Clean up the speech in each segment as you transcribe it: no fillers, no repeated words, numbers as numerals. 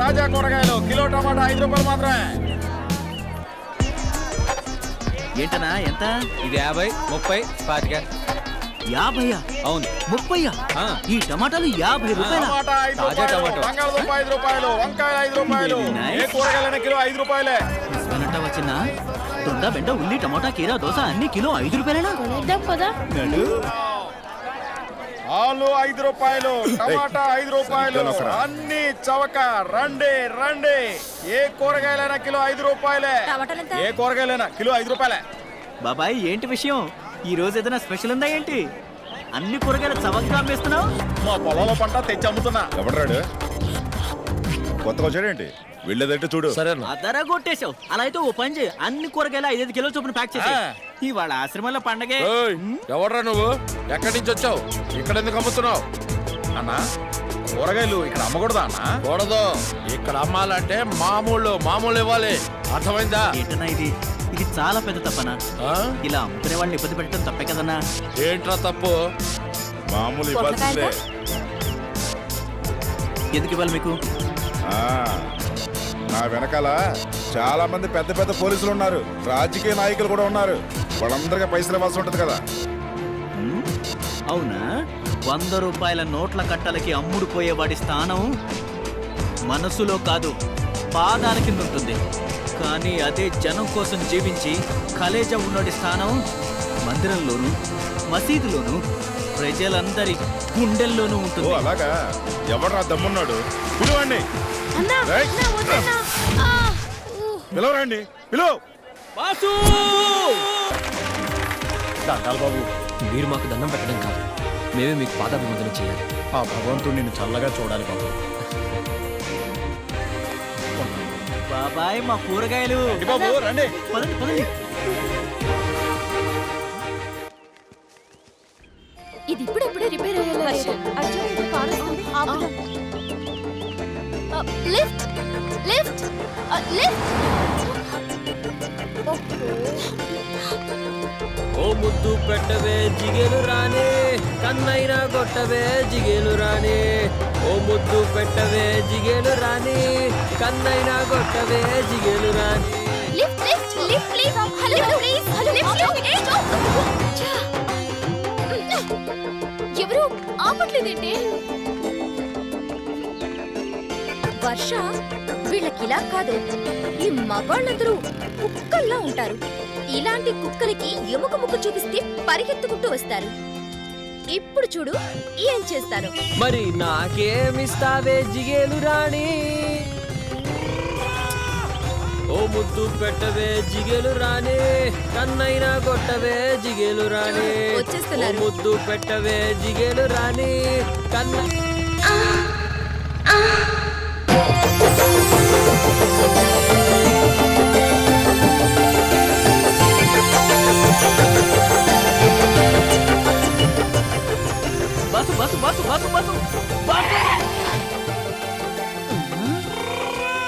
తాజా కూరగాయలు కిలో టమాటా 5 రూపాయలు మాత్రమే. ఏంటనా ఎంత? ఇది 50, 30, 25. 50? అవును. 30? ఈ టమాటాలు 50 రూపాయలు. టమాటా 5 రూపాయలు, బంగాళదుంప 5 రూపాయలు, వంకాయ 5 రూపాయలు. ఏ కూరగాయలైనా కిలో 5 రూపాయలే. వచ్చిందా? దొండ, బెండ, ఉల్లి, టమాటా, కీరా, దోస అన్ని కిలో 5 రూపాయలేనా? ఆలు 5 రూపాయలు, టమాటా 5 రూపాయలు, అన్ని చవక. రండి రండి, ఏ కూరగాయలైనా కిలో 5 రూపాయలే. ఏ కూరగాయలైనా కిలో 5 రూపాయలే. బాబాయ్ ఏంటి విషయం? ఈ రోజు ఏదైనా స్పెషల్ ఉందా ఏంటి? అన్ని కూరగాయలు చవకగా అమ్మేస్తున్నావు? మా పొలంలో పంట తెచ్చి అమ్ముతున్నా. ఎవడరాడు? కొత్తగా వచ్చాడేంటి? వెళ్ళేదంటే చూడు. సరే అదరా కొట్టేశావు. అలా అయితే ఓ పని చేయి, అన్ని కూరగాయలు 5 కిలోల చొప్పున ప్యాక్ చేసి. ఇవాళ ఆశ్రమంలో పండగే. ఎవడ్రా నువ్వు? ఎక్కడి నుంచి వచ్చావు? ఇక్కడ ఎందుకు అమ్ముతున్నావు? అన్నా కూరగాయలు ఇక్కడ అమ్మకూడదా అన్నా? కూడదు. ఇక్కడ అమ్మాలంటే మామూలు ఇవ్వాలి. అర్థమైందా? ఏంటన్నా ఇది చాలా పెద్ద తప్పనా? ఇలా అమ్ముకునే వాళ్ళని ఇబ్బంది పెట్టడం తప్పే కదన్నా. ఏంట్రా తప్పు? మామూలు ఇవ్వాల్సిందే. ఎందుకు ఇవ్వాలి మీకు? నా వెనకాల చాలా మంది పెద్ద పెద్ద పోలీసులు ఉన్నారు, రాజకీయ నాయకులు కూడా ఉన్నారు. వాళ్ళందరికీ పైసలు ఇవ్వాల్సి ఉంటుంది కదా. అవునా? 100 రూపాయల నోట్ల కట్టలకి అమ్ముడు పోయేవాడి స్థానం మనసులో కాదు, పాదాల కింద ఉంటుంది. కానీ అదే జనం కోసం జీవించి కలేజా ఉన్నోడి స్థానం మందిరంలోను, మసీదులోను, ప్రజలందరి గుండెల్లోనూ ఉంటుంది. అలాగా? ఎవడ్రా దమ్మున్నాడు? పిలువండి. పిలవరండి, పిలువు. దండాలు బాబు, మీరు మాకు దండం పెట్టడం కాదు, మేమే మీకు పాదాభివందనం చేయాలి. ఆ భగవంతుడు నిన్ను చల్లగా చూడాలి బాబు. బాబాయ్ మా కూరగాయలు. బాబు రండి. పదండి పదండి. ఇది ఇప్పుడెప్పుడే రిపేర్ అయ్యేలా లిఫ్ట్ లిఫ్ట్ లిఫ్ట్. ఓ ముద్దు పెట్టవే జిగేలు రానే, కన్నైనా కొట్టవే జిగేలు రానే. ఓ ముద్దు పెట్టవే జిగేలు రానే, కన్నైనా కొట్టవే జిగేలు రానే. Lift lift lift please. Hello please. Hello lift. ఎవరు ఆపట్లేదేంటి? వర్ష, వీళ్ళకిలా కాదు. ఈ మగాళ్ళందరూ కుక్కల్లా ఉంటారు. ఇలాంటి కుక్కలకి ఎముక ముక్కు చూపిస్తే పరిగెత్తుకుంటూ వస్తారు. ఇప్పుడు చూడు ఏం చేస్తాను. మరి నాకేమిస్తావే జిగేలు రాణి? ఓ ముద్దు పెట్టవే జిగేలు రాణి, కన్నైనా కొట్టవే జిగేలు రాణి. వచ్చేస్తున్నారు. ముద్దు పెట్టవే జిగేలు రాణి, కన్న. Bus bus bus bus bus bus.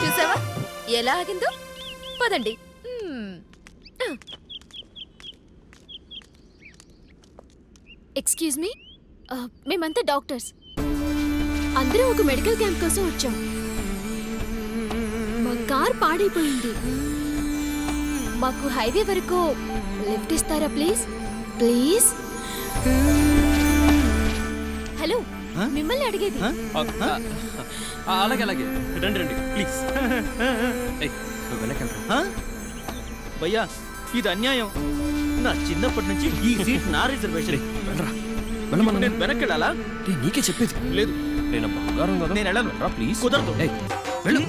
చూసావా ఎలా ఆగిందో? పదండి. ఎక్స్క్యూజ్ మీ, మేమంతా డాక్టర్స్. అందరం ఒక మెడికల్ క్యాంప్ కోసం వచ్చాం. మా కార్ పాడైపోయింది. మాకు హైవే వరకు లిఫ్ట్ ఇస్తారా ప్లీజ్? ప్లీజ్. హలో, మిమ్మల్ని అడిగేది. అలాగే అలాగే, రండి రండి ప్లీజ్. భయ్యా ఇది అన్యాయం. నా చిన్నప్పటి నుంచి ఈ సీట్ నా రిజర్వేషన్. నేను వెనక్కి వెళ్ళాలా? నీకే చెప్పేది. లేదు నేను బంగారం కదా, నేను వెళ్ళను. ప్లీజ్. కుదరదు. వెళ్ళు.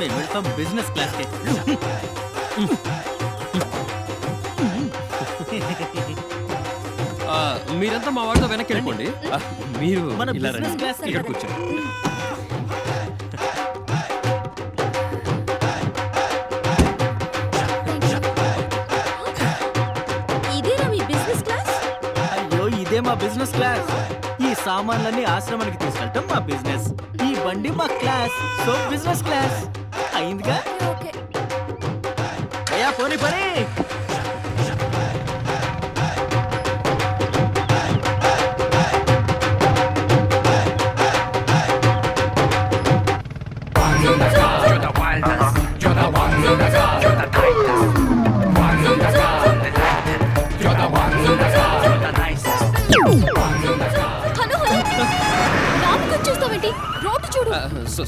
మేము వెళ్తాం బిజినెస్ క్లాస్ కి. మీరంతా మా వాడితో వెనక్కి వెళ్ళిపోండి. మీరు మన బిజినెస్ క్లాస్ కి ఇక్కడ కూర్చోండి. ఇదేనా మీ బిజినెస్ క్లాస్? అయ్యో ఇదే మా బిజినెస్ క్లాస్. ఈ సామాన్లన్నీ ఆశ్రమానికి తీసుకెళ్ళటం మా బిజినెస్. ఈ బండి మా క్లాస్. సో బిజినెస్ క్లాస్ అయిందిగా. ఓకే. అయ్యా పోనీ పని.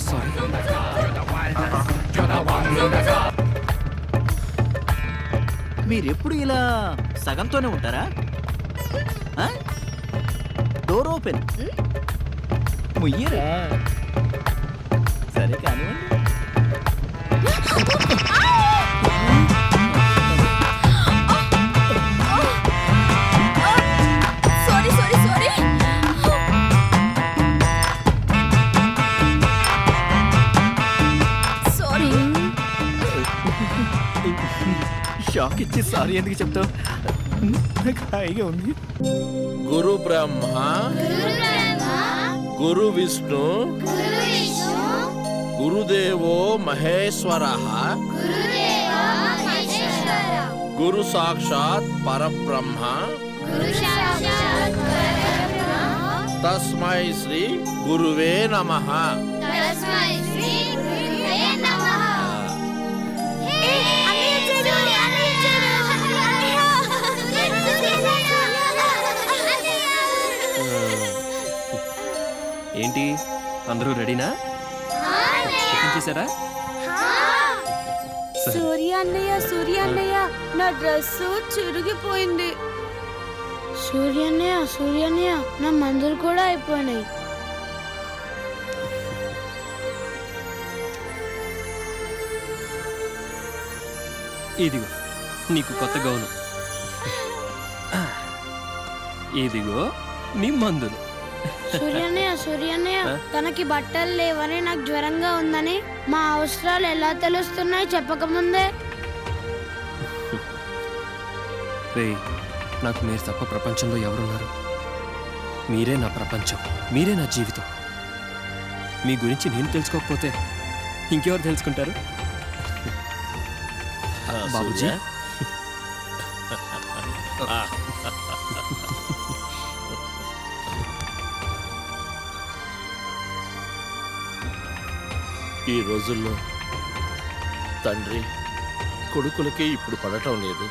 సారీ. మీరెప్పుడు ఇలా సగంతోనే ఉంటారా? డోర్ ఓపెన్ ముయ్యరా? సరే కానివ్వండి. Sorry sorry sorry. Sorry. Shock ఇచ్చి సారీ ఎందుకు చెప్తావు? నాకు హాయిగా ఉంది. గురు బ్రహ్మ గురు విష్ణు గురుదేవో మహేశ్వర గురు సాక్షాత్ పరబ్రహ్మ తస్మై శ్రీ గురువే నమః. ఏంటి అందరూ రెడీనా? చేశారా? సూర్య అన్నయ్య నా డ్రెస్ చిరిగిపోయింది. సూర్యన్నయ్య నా మందులు కూడా అయిపోయినాయి. ఇదిగో నీకు కొత్త గౌను. ఇదిగో నీ మందులు. సూర్యన్నయ్య తనకి బట్టలు లేవని, నాకు జ్వరంగా ఉందని మా అవసరాలు ఎలా తెలుస్తున్నాయి చెప్పకముందే? రే, నాకు మీరు తప్ప ప్రపంచంలో ఎవరున్నారు? మీరే నా ప్రపంచం, మీరే నా జీవితం. మీ గురించి నేను తెలుసుకోకపోతే ఇంకెవరు తెలుసుకుంటారు? బాబుజీ, ఈ రోజుల్లో తండ్రి కొడుకులకి ఇప్పుడు పడటం లేదు.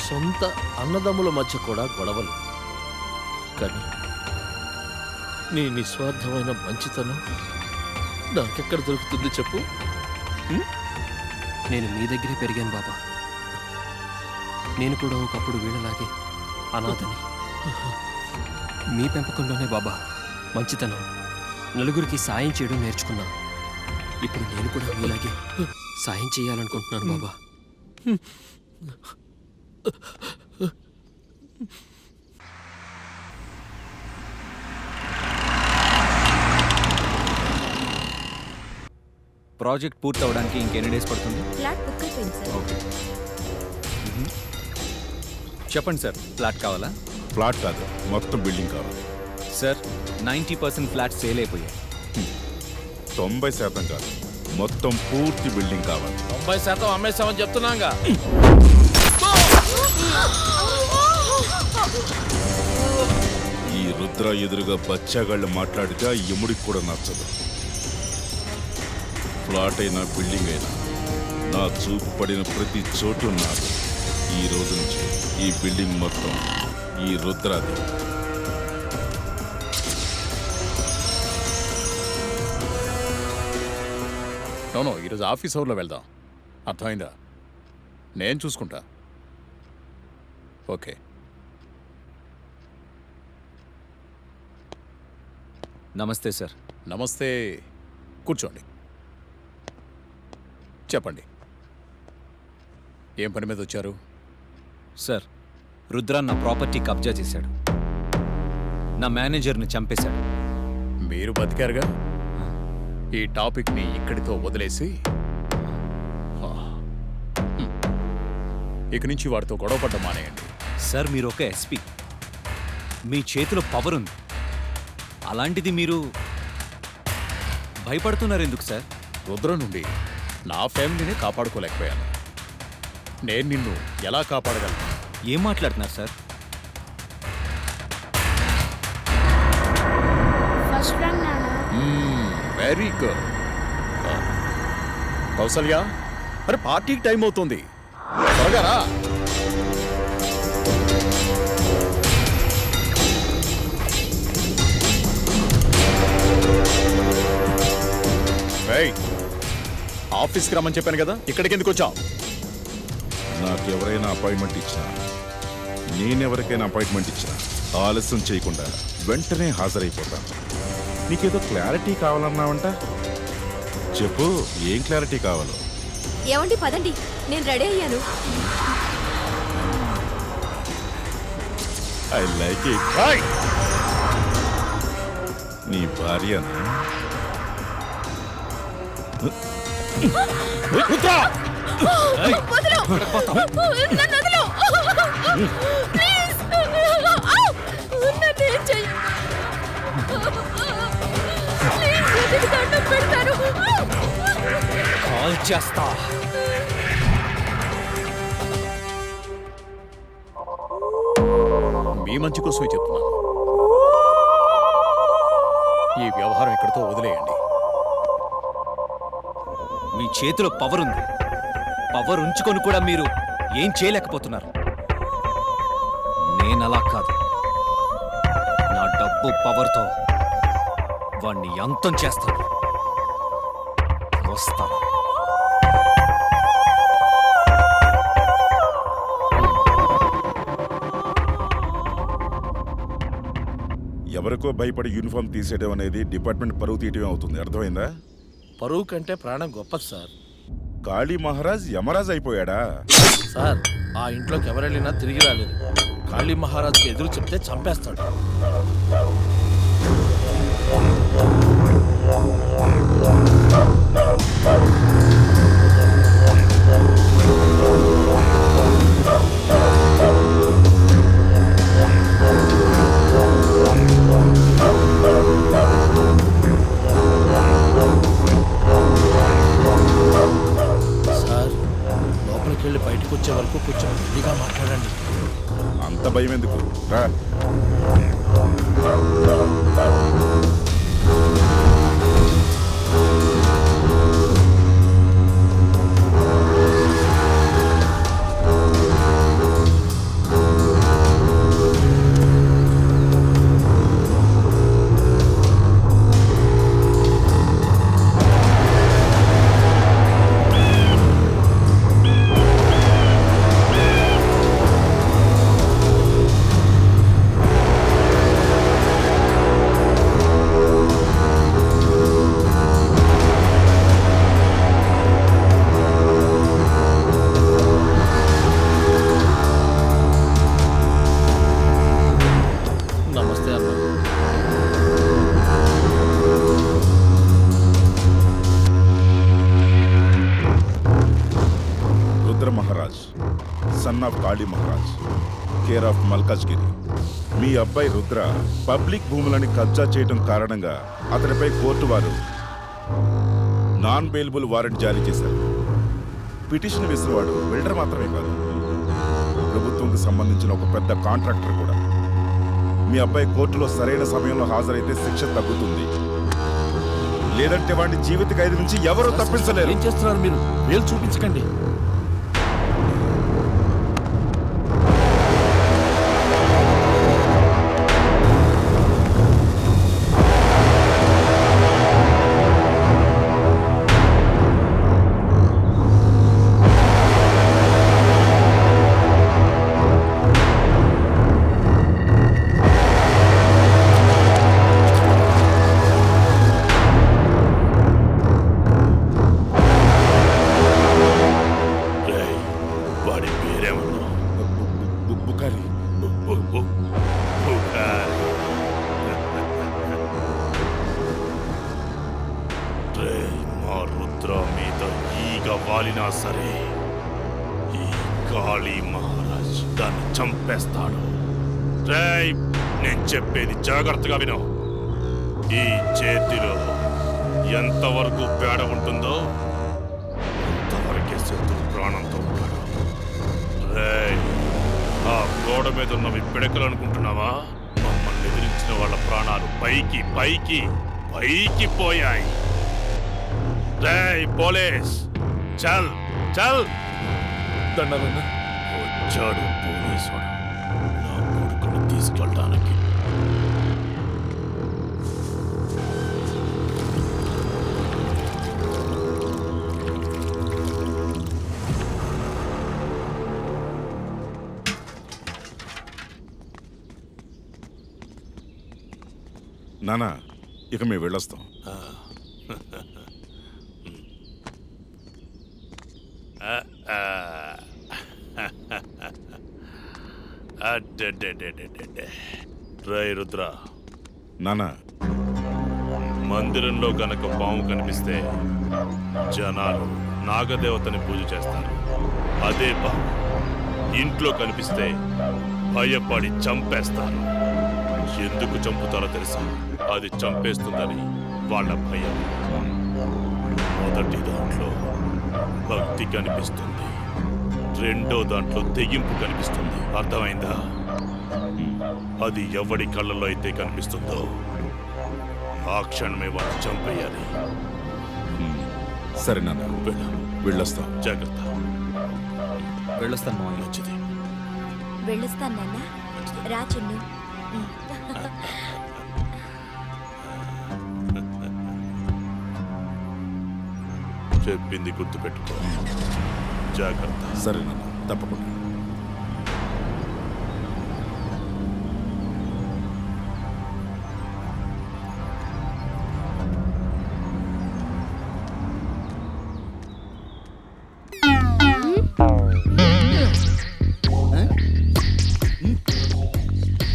సొంత అన్నదమ్ముల మధ్య కూడా గొడవలు. కానీ నీ నిస్వార్థమైన మంచితనం నాకెక్కడ దొరుకుతుంది చెప్పు? నేను మీ దగ్గరే పెరిగాను బాబా. నేను కూడా ఒకప్పుడు వీళ్ళలాగే అనాథని. మీ పెంపకంలోనే బాబా మంచితనం, నలుగురికి సాయం చేయడం నేర్చుకున్నా. ఇప్పుడు నేను కూడా మీలాగే సాయం చేయాలనుకుంటున్నాను బాబా. ప్రాజెక్ట్ పూర్తి అవడానికి ఇంకెన్ని డేస్ పడుతుంది? ఫ్లాట్ బుక్ అయిపోయింది సార్. ఓకే. చెప్పండి సార్, ఫ్లాట్ కావాలా? ఫ్లాట్ కాదు, మొత్తం బిల్డింగ్ కావాలి. సార్ 90% ఫ్లాట్ సేల్ అయిపోయాయి. 90% కాదు, మొత్తం పూర్తి బిల్డింగ్ కావాలి. 90% అమ్మేస్తామని చెప్తున్నాగా. ఈ రుద్ర ఎదురుగా బచ్చాగాళ్ళు మాట్లాడితే ఆ యముడికి కూడా నచ్చదు. ఫ్లాట్ అయినా బిల్డింగ్ అయినా నా చూపు పడిన ప్రతి చోటు నాది. ఈ రోజు నుంచి ఈ బిల్డింగ్ మొత్తం ఈ రుద్రాది. నో ఈరోజు ఆఫీస్ అవర్లో వెళ్దాం, అర్థమైందా? నేను చూసుకుంటా. ఓకే. నమస్తే సార్. నమస్తే, కూర్చోండి. చెప్పండి, ఏం పని మీద వచ్చారు? సార్, రుద్ర నా ప్రాపర్టీ కబ్జా చేశాడు. నా మేనేజర్ని చంపేశాడు. మీరు బతికారుగా. ఈ టాపిక్ని ఇక్కడితో వదిలేసి ఇక నుంచి వాడితో గొడవపడ్డం మానేయండి. సార్, మీరు ఒక ఎస్పీ, మీ చేతిలో పవర్ ఉంది. అలాంటిది మీరు భయపడుతున్నారు ఎందుకు సార్? రుద్ర నుండి నా ఫ్యామిలీని కాపాడుకోలేకపోయాను. నేను నిన్ను ఎలా కాపాడగలను? ఏం మాట్లాడుతున్నారు సార్? ఫస్ట్ ర్యాంక్ నాన్న. Very good. కౌసల్య, మరి పార్టీకి టైం అవుతుంది, త్వరగా రా. ఆఫీస్కి రమ్మని చెప్పాను కదా, ఇక్కడికి ఎందుకు వచ్చావు? నాకు ఎవరైనా అపాయింట్మెంట్ ఇచ్చినా, నేనెవరికైనా అపాయింట్మెంట్ ఇచ్చినా ఆలస్యం చేయకుండా వెంటనే హాజరైపోతాను. నీకేదో క్లారిటీ కావాలన్నావంట, చెప్పు. ఏం క్లారిటీ కావాలో? ఏమండి పదండి, నేను రెడీ అయ్యాను. I like it. నీ భార్యనా? కాల్ చేస్తా. మీ మంచి కోసమే చెప్తున్నాను. ఈ వ్యవహారం ఇక్కడితో వదిలేయండి. మీ చేతిలో పవర్ ఉంది. పవర్ ఉంచుకొని కూడా మీరు ఏం చేయలేకపోతున్నారు. నేనలా కాదు. నా డబ్బు పవర్తో వాణ్ణి అంతం చేస్తాను. వస్తాను. ఎవరికో భయపడి యూనిఫామ్ తీసేయడం అనేది డిపార్ట్మెంట్ పరువు తీయటమే అవుతుంది. అర్థమైందా? పరువు కంటే ప్రాణం గొప్పది సార్. కాళీ మహారాజ్ యమరాజ్ అయిపోయాడా? సార్, ఆ ఇంట్లోకి ఎవరెళ్ళినా తిరిగి రాలేదు. కాళీ మహారాజ్కి ఎదురు చెప్తే చంపేస్తాడు. సార్, లోపలికి వెళ్ళి బయటకు వచ్చే వరకు కొంచెం మెల్లిగా మాట్లాడండి. అంత భయం ఎందుకు? రా. నమస్తే అన్న. Rudra Maharaj, son of Kali Maharaj, care of Malkajgiri. మీ అబ్బాయి రుద్ర పబ్లిక్ భూములని కబ్జా చేయడం కారణంగా అతనిపై కోర్టు వారు నాన్ బెయిలబుల్ వారెంట్ జారీ చేశారు. పిటిషన్ వేసినవాడు బిల్డర్ మాత్రమే కాదు, ప్రభుత్వంకి సంబంధించిన ఒక పెద్ద కాంట్రాక్టర్ కూడా. మీ అబ్బాయి కోర్టులో సరైన సమయంలో హాజరైతే శిక్ష తగ్గుతుంది, లేదంటే వాడిని జీవిత ఖైదు నుంచి ఎవరూ తప్పించలేరు. ఏం చేస్తున్నారు మీరు? వేలు చూపించకండి. బుకారి. మా రుద్ర మీద ఈగ వాలినా సరే ఈ కాళీ మహారాజ్ దాన్ని చంపేస్తాడు. నేను చెప్పేది జాగ్రత్తగా విను. ఈ చేతిలో ఎంతవరకు పేడ ఉంటుందో అంతవరకే శత్రు ప్రాణంతో ఉంటాడు. ఆ గోడ మీద ఉన్నవి పిడకలు అనుకుంటున్నావా? మమ్మల్ని ఎదిరించిన వాళ్ళ ప్రాణాలు పైకి పైకి పైకి పోయాయి. రేయ్ పోలీస్, చల్ చల్. దండాలన్నా. వచ్చాడు పోలీసుడు నా కొడుకుని తీసుకెళ్ళడానికి. నానా ఇక మేము వెళ్ళొస్తాం. రై రుద్ర, నానా మందిరంలో గనక పాము కనిపిస్తే జనాలు నాగదేవతని పూజ చేస్తారు. అదే పాము ఇంట్లో కనిపిస్తే భయపడి చంపేస్తారు. ఎందుకు చంపుతారో తెలుసా? అది చంపేస్తుందని వాళ్ళ భయం. మొదటి దాంట్లో భక్తి కనిపిస్తుంది, రెండో దాంట్లో తెగింపు కనిపిస్తుంది. అర్థమైందా? అది ఎవడి కళ్ళలో అయితే కనిపిస్తుందో ఆ క్షణమే వాడిని చంపేయాలి. సరే నాన్న, వెళ్ళొస్తాం. జాగ్రత్త. వెళ్ళొస్తాను మామయ్య. మంచిది. వెళ్ళొస్తాను నాన్న. రా చిన్ను. చెప్పింది గుర్తుపెట్టుకో. జాగ్రత్త. సరే నాన్న, తప్పకుండా.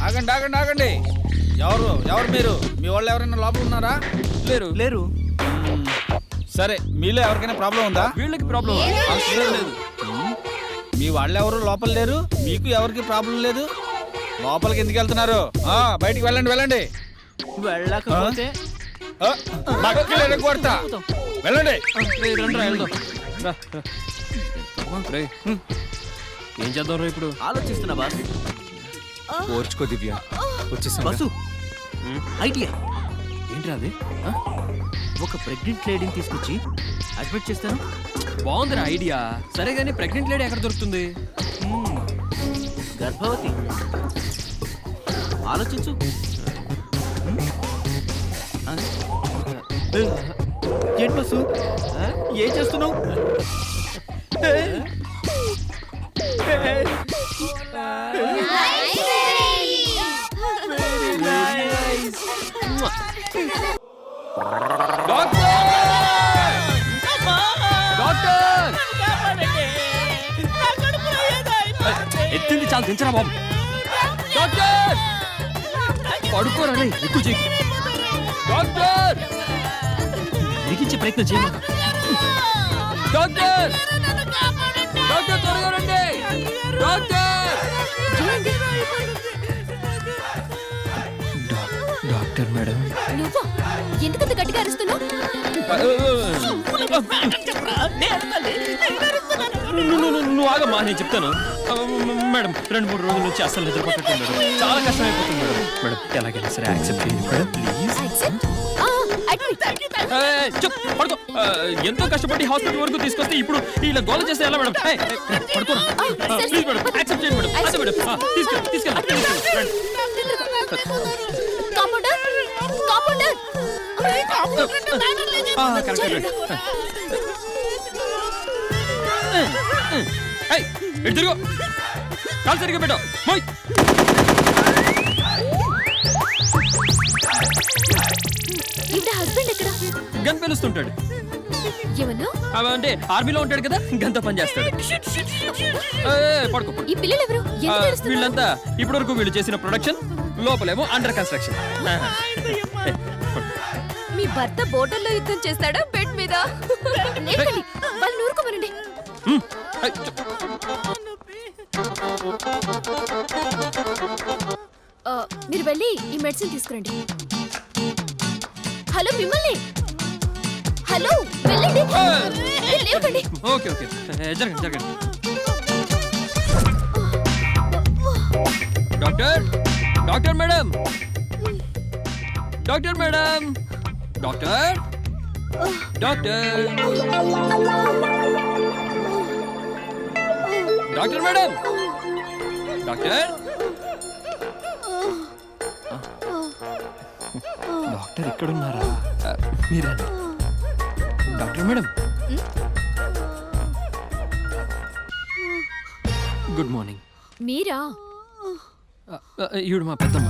ఆగండి ఆగండి ఆగండి. ఎవరు మీరు? మీ వాళ్ళు ఎవరైనా లోపల ఉన్నారా? లేరు లేరు. సరే, మీలో ఎవరికైనా ప్రాబ్లం ఉందా? వీళ్ళకి ప్రాబ్లం అసలు లేదు. మీ వాళ్ళు ఎవరు లోపల లేరు, మీకు ఎవరికి ప్రాబ్లం లేదు. లోపలికి ఎందుకు వెళ్తున్నారు? బయటికి వెళ్ళండి వెళ్ళండి. వెళ్ళకపోతే బక్కలు ఎరగొడతా. వెళ్ళండి. రండి వెళ్దాం. రా, రా. రేయ్, ఏం చేద్దాం రా ఇప్పుడు? ఆలోచిస్తున్నా బాస్. ఓర్చుకో దివ్య, వచ్చేసా. Bus idea. ఏంట్రా అది? ఒక ప్రెగ్నెంట్ లేడీని తీసుకొచ్చి అడ్మిట్ చేస్తాను. బాగుందిరా ఐడియా. సరే కానీ ప్రెగ్నెంట్ లేడీ ఎక్కడ దొరుకుతుంది? గర్భవతి. ఆలోచించు. ఏంటి బస్సు, ఏం చేస్తున్నావు? ఎత్తింది చాలు, దించరా బాబు. డాక్టర్ పడుకోరా రే, ఎక్కువ చేయి. డాక్టర్ లిఖించే ప్రయత్నం చేయమా. డాక్టర్ డాక్టర్ త్వరగా రండి. Doctor doctor madam. నువ్వు ఎందుకంత గట్టిగా అరుస్తున్నావు? నువ్వు ఆగమ్మా, నేను చెప్తాను. మేడం 2-3 రోజుల నుంచి అసలు నిద్రపోతుంది మేడం. చాలా కష్టమైపోతుంది మేడం. మేడం ఎలాగైనా సరే యాక్సెప్ట్ చేయండి మేడం ప్లీజ్. పడుకో. ఎంతో కష్టపడి హాస్పిటల్ వరకు తీసుకొస్తే ఇప్పుడు ఇలా గోల చేస్తే ఎలా మేడం? పడుకోరా ప్లీజ్ మేడం, యాక్సెప్ట్ చేయండి మేడం. అదే మేడం, తీసుకెళ్ళండి. ఇటు తిరుగు, కాలు సరిగ్గా పెట్టు. మోయ్. హస్బెండ్ ఎక్కడ? గన్ పెలుస్తుంటాడు. ఏమన్నా? అంటే ఆర్మీలో ఉంటాడు కదా, గంత పని చేస్తాడు. పడుకో. ఈ పిల్లలు ఎవరు? వీళ్ళంతా ఇప్పటి వరకు వీళ్ళు చేసిన ప్రొడక్షన్, లోపలేమో అండర్ కన్స్ట్రక్షన్. మీ భర్త బోటల్లో యుద్ధం చేస్తాడా బెడ్ మీద? వాళ్ళు నూరుకోమనండి. మీరు వెళ్ళి ఈ మెడిసిన్ తీసుకురండి. హలో మిమ్మల్ని. హలో వెళ్ళండి. లేవండి. ఓకే ఓకే, జరగండి జరగండి. Doctor doctor madam, doctor madam, doctor doctor doctor madam, doctor doctor ఎక్కడున్నారా? మీరండి డాక్టర్ మేడం. Good morning. మీరా? ఈవిడ మా పెద్దమ్మ.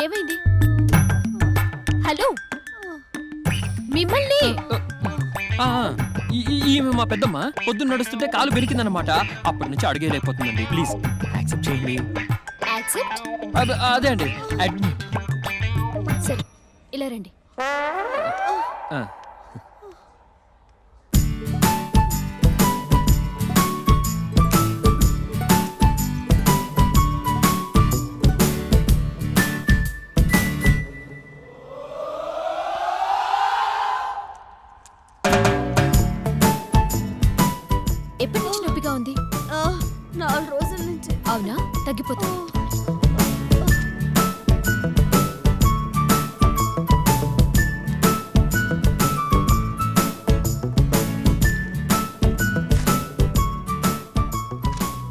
ఏమైంది? హలో మిమ్మల్ని ఈమె మా పెద్దమ్మ పొద్దున్న నడుస్తుంటే కాలు బెనికిందనమాట. అప్పటి నుంచి అడిగేలేకపోతుందండి. ప్లీజ్ యాక్సెప్ట్ చేయండి. యాక్సెప్ట్. అదే అండి అడ్మిట్. సరే ఇలా రండి. ఎప్పటి నుంచి నొప్పిగా ఉంది? 4 రోజుల నుంచి. అవునా, తగ్గిపోతుంది.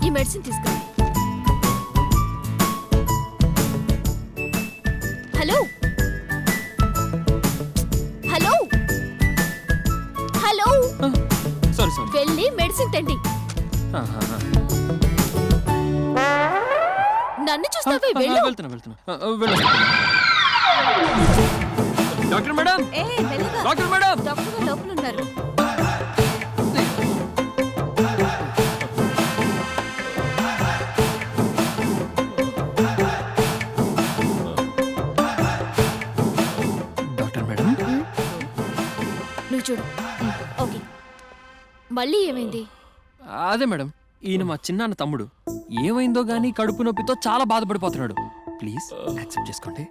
ఈ మెడిసిన్ తీసుకోండి. Hello hello hello, sorry sorry. వెళ్ళి మెడిసిన్ తెండి. నన్ను చూస్తావే, వెళ్ళు. వెళ్తున్నా. Doctor madam, doctor madam. Doctor గారు లోపల ఉన్నారు. డాక్టర్ మేడం, నువ్వు చూడు. ఓకే, మళ్ళీ ఏమైంది? అదే మేడం, ఈయన మా చిన్నాన్న తమ్ముడు. ఏమైందో గానీ కడుపు నొప్పితో చాలా బాధపడిపోతున్నాడు. ప్లీజ్ యాక్సెప్ట్ చేసుకోండి.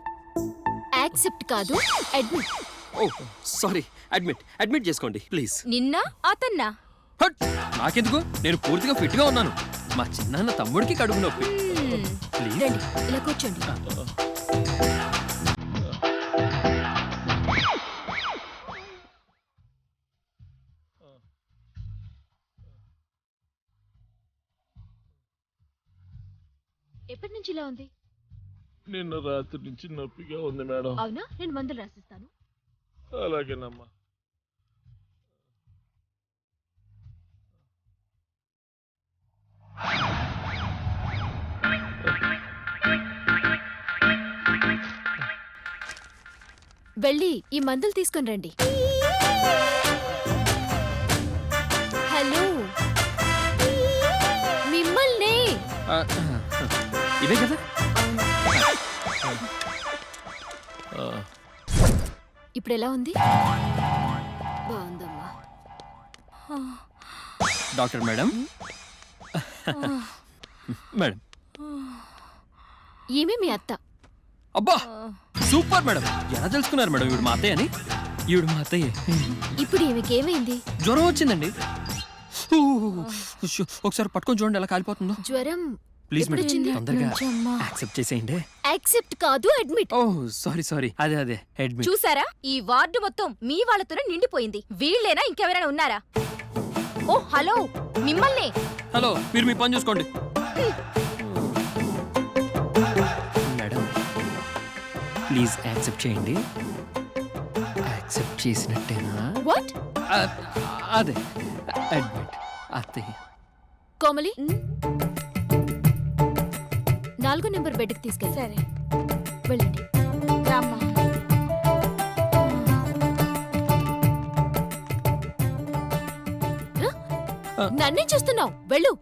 యాక్సెప్ట్ కాదు, అడ్మిట్. ఓ సారీ, అడ్మిట్ చేసుకోండి ప్లీజ్. నిన్న అతన్నా? హట్! నాకెందుకు, నేను పూర్తిగా ఫిట్ గా ఉన్నాను. మా చిన్నాన్న తమ్ముడికి కడుపు నొప్పి. ప్లీజ్ రండి, ఇలా కూర్చోండి. ఎప్పటి నుంచి ఇలా ఉంది? నిన్న రాత్రి నుంచి నొప్పిగా ఉంది మేడం. అవునా, నేను మందులు రాసిస్తాను. అలాగేనమ్మా. వెళ్ళి ఈ మందులు తీసుకొని రండి. హలో, మిమ్మల్ని. ఇదే కదా. ఇప్పుడు ఎలా ఉంది? బాగుందమ్మా. Doctor madam, madam. ఈమె మీ అత్త. అబ్బా సూపర్ మేడం, ఎలా తెలుసుకున్నారు మేడం ఈవిడ మా అత్తయ్య అని? ఈవిడ మా అత్తయ్య. ఇప్పుడు ఈమెకి ఏమైంది? జ్వరం వచ్చిందండి. ఒకసారి పట్టుకొని చూడండి ఎలా కాలిపోతుందో. జ్వరం ప్లీజ్ ఎప్పుడు మేడం, వచ్చింది? తొందరగా నుంచమ్మా. యాక్సెప్ట్ చేసేయండి. యాక్సెప్ట్ కాదు, అడ్మిట్. ఓ సారీ, అదే అడ్మిట్. చూసారా, ఈ వార్డు మొత్తం మీ వాళ్ళతోనే నిండిపోయింది. వీళ్ళేనా, ఇంకెవరైనా ఉన్నారా? ఓ హలో, మిమ్మల్ని. హలో, మీరు మీ పని చూసుకోండి. మేడం ప్లీజ్ యాక్సెప్ట్ చేయండి. యాక్సెప్ట్ చేసినట్టేనా? వాట్? అదే అడ్మిట్. అత్తయ్య. కోమలి, 4వ నెంబర్ బెడ్కి తీసుకెళ్ళి. సరే, వెళ్ళండి. రామ్మా. నన్నే చూస్తున్నావు, వెళ్ళు.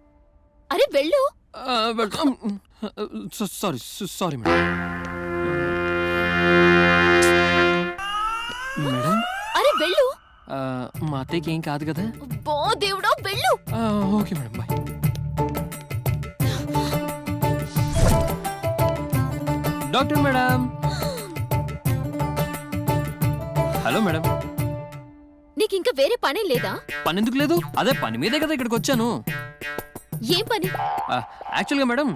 అరే వెళ్ళు. Sorry madam. మేడం, అరే వెళ్ళు. మా అత్తయ్యకి ఏం కాదు కదా? బో దేవుడా, వెళ్ళు. Okay madam, bye. Doctor madam. Hello madam. నీకు ఇంకా వేరే పనే లేదా? పని ఎందుకు లేదు? అదే పని మీదే కదా ఇక్కడికి వచ్చాను. ఏం పని? యాక్చువల్గా మేడం,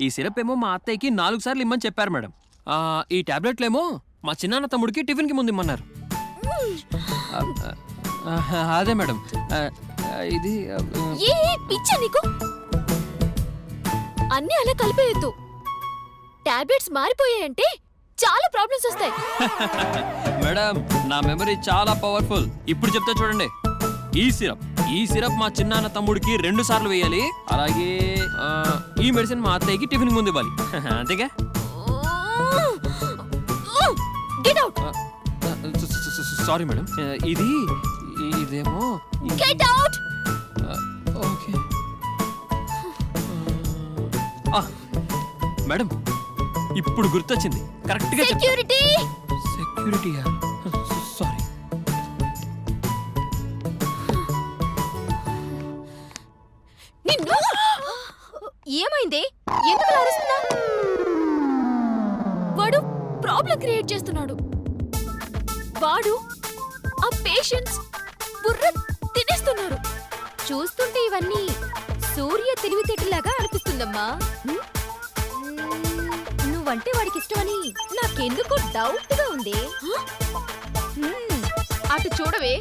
ఈ సిరప్ ఏమో మా అత్తయ్యకి 4 సార్లు ఇమ్మని చెప్పారు మేడం. ఈ టాబ్లెట్లేమో మా చిన్నాన్న తమ్ముడికి టిఫిన్కి ముందు ఇమ్మన్నారు. అదే మేడం, ఇది ఏ పిచ్చ నీకు? అన్నీ అలా కలిపేయద్దు. టాబ్లెట్స్ మారిపోయాయంటే చాలా ప్రాబ్లమ్స్ వస్తాయి. మేడం, నా మెమరీ చాలా పవర్ఫుల్. ఇప్పుడు చెప్తా చూడండి. ఈ సిరప్ మా చిన్నాన్న తమ్ముడికి 2 సార్లు వేయాలి. అలాగే ఈ మెడిసిన్ మా అత్తయ్యకి టిఫిన్ ముందు ఇవ్వాలి. అంతేగా? Get out. Sorry madam. ఇదేమో గెట్ అవుట్. ఓకే. మేడం ఇప్పుడు గుర్తొచ్చింది. కరెక్ట్గా సెక్యూరిటీ. సెక్యూరిటీయా? సారీ. నిన్ను ఏమైంది? ఎందుకు అరుస్తున్నా? వాడు ప్రాబ్లం క్రియేట్ చేస్తున్నాడు. వాడు ఆ పేషెంట్స్ బుర్ర తినేస్తున్నారు. చూస్తుంటే ఇవన్నీ సూర్య తెలివితేటలాగా అనిపిస్తుందమ్మా. నువ్వంటే వాడికి ఇష్టమని నాకెందుకు డౌట్ గా ఉంది. అటు చూడవే,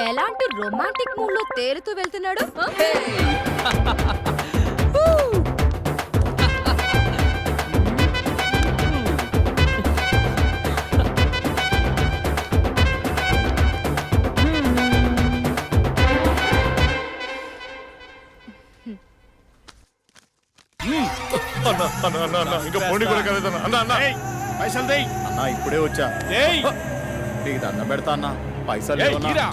ఎలాంటి రొమాంటిక్ మూడ్ లో తేలుతూ వెళ్తున్నాడు. ఇంకా పోనీ కూడా కలుగుతాను. పైసలు దేయ్ అన్న. ఇప్పుడే వచ్చా. నీకు దండం పెడతా అన్న. పైసలు లేవన్నా.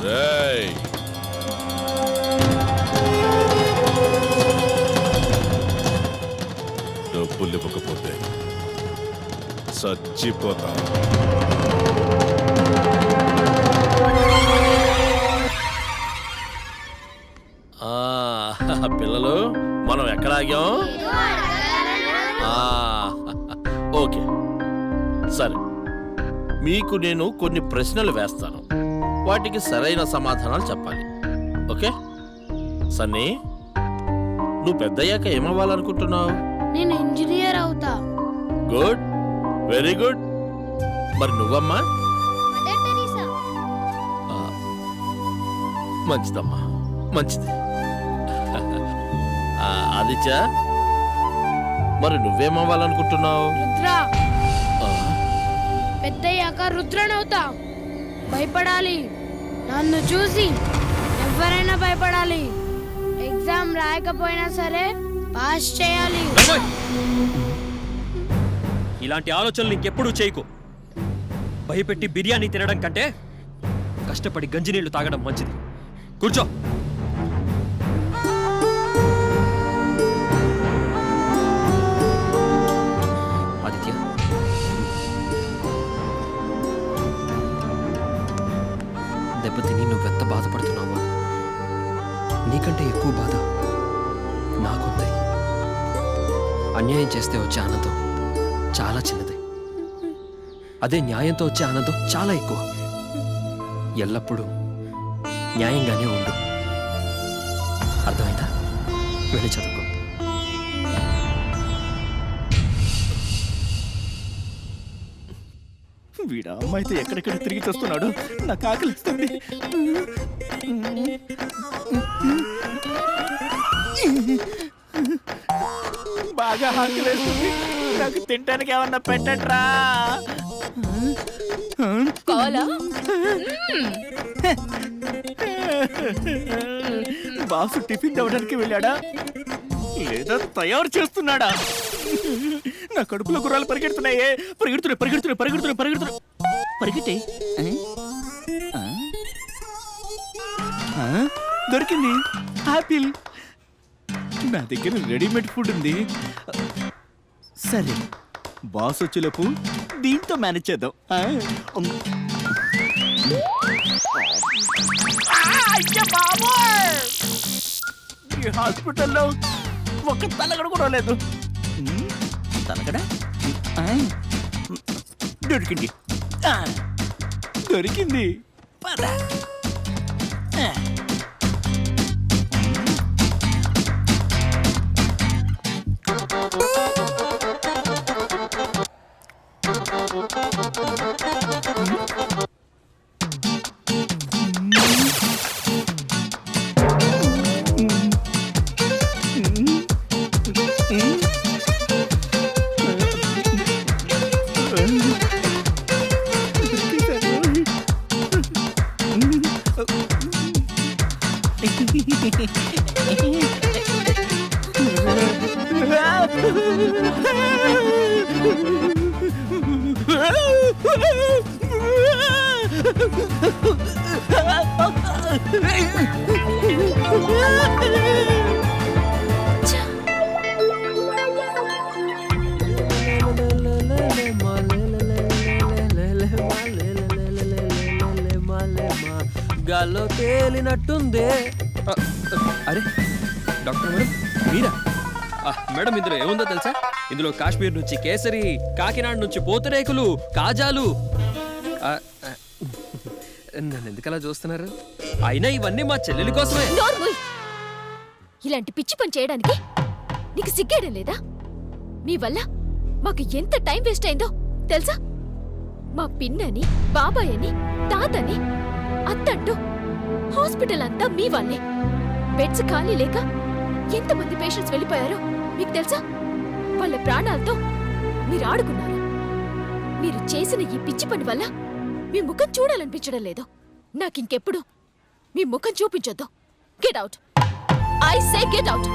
డబ్బులు ఇవ్వకపోతే చచ్చిపోతా. పిల్లలు మనం ఎక్కడ ఆగాం? ఓకే సరే, మీకు నేను కొన్ని ప్రశ్నలు వేస్తాను. వాటికి సరైన సమాధానాలు చెప్పాలి. ఓకే సన్నీ, నువ్వు పెద్దయ్యాక ఏమవ్వాలనుకుంటున్నావు? నేను ఇంజనీర్ అవుతా. Good, very good. మరి నువ్వమ్మా? మంచిదమ్మా, మంచిది. ఆదిత్య, మరి నువ్వేమవ్వాలనుకుంటున్నావు? రుద్ర. పెద్దయ్యాక రుద్రనవుతా. భయపడాలి. నన్ను చూసి ఎవరైనా భయపడాలి. ఎగ్జామ్ రాయకపోయినా సరే పాస్ చేయాలి. ఇలాంటి ఆలోచనలు ఇంకెప్పుడు చేయకు. భయపెట్టి బిర్యానీ తినడం కంటే కష్టపడి గంజినీళ్లు తాగడం మంచిది. కూర్చో. ఆదిత్య, దెబ్బతిని నువ్వెంత బాధపడుతున్నావో నీకంటే ఎక్కువ బాధ నాకుంది. అన్యాయం చేస్తే వచ్చే ఆనందం చాలా చిన్నది. అదే న్యాయంతో వచ్చే ఆనందం చాలా ఎక్కువ. ఎల్లప్పుడూ న్యాయంగానే ఉండు. అర్థమైందా? వెళ్ళి చదువుకో. వీడా అమ్మాయితో ఎక్కడెక్కడ తిరిగి చూస్తున్నాడు. నాకు ఆకలిస్తుంది. బాగా ఆకలిస్తుంది. నాకు తినడానికి ఏమన్నా పెట్టట్రా. కావాలా? బాసు టిఫిన్ తవ్వడానికి వెళ్ళాడా లేదా తయారు చేస్తున్నాడా? నా కడుపులో గుర్రాలు పరిగెడుతున్నాయే. పరిగెడుతున్నాయి పరిగెడుతున్నాయి పరిగెడుతున్నాయి పరిగెడుతున్నాయి. పరిగెట్టే. దొరికింది ఆపిల్. నా దగ్గర రెడీమేడ్ ఫుడ్ ఉంది. సరే, బాస్ వచ్చేలోపు దీంతో మేనేజ్ చేద్దాం. ఈ హాస్పిటల్లో ఒక తలగడ కూడా లేదు. తలగడ దొరికింది. దొరికింది. పద. గాల్లో తేలినట్టుందే. అరే డాక్టర్ మేడం మీరా? మేడం ఇందులో ఏముందో తెలుసా? ఇందులో కాశ్మీర్ నుంచి కేసరి, కాకినాడ నుంచి పూతరేకులు, కాజాలు. నన్ను ఎందుకలా చూస్తున్నారు? అయినా ఇవన్నీ మా చెల్లెలి కోసమే. నోర్మూయ్! ఇలాంటి పిచ్చి పని చేయడానికి నీకు సిగ్గేయడం లేదా? నీ వల్ల మాకు ఎంత టైం వేస్ట్ అయిందో తెలుసా? మా పిన్నని, బాబాయ్ అని, తాతని, అత్తంటూ హాస్పిటల్ అంతా మీ వాళ్ళే. బెడ్స్ ఖాళీ లేక ఎంతమంది పేషెంట్స్ వెళ్ళిపోయారో మీకు తెలుసా? వాళ్ళ ప్రాణాలతో మీరు ఆడుకున్నారు. మీరు చేసిన ఈ పిచ్చి పని వల్ల మీ ముఖం చూడాలనిపించడం లేదు. నాకింకెప్పుడు మీ ముఖం చూపించొద్దు. Get out! I say get out!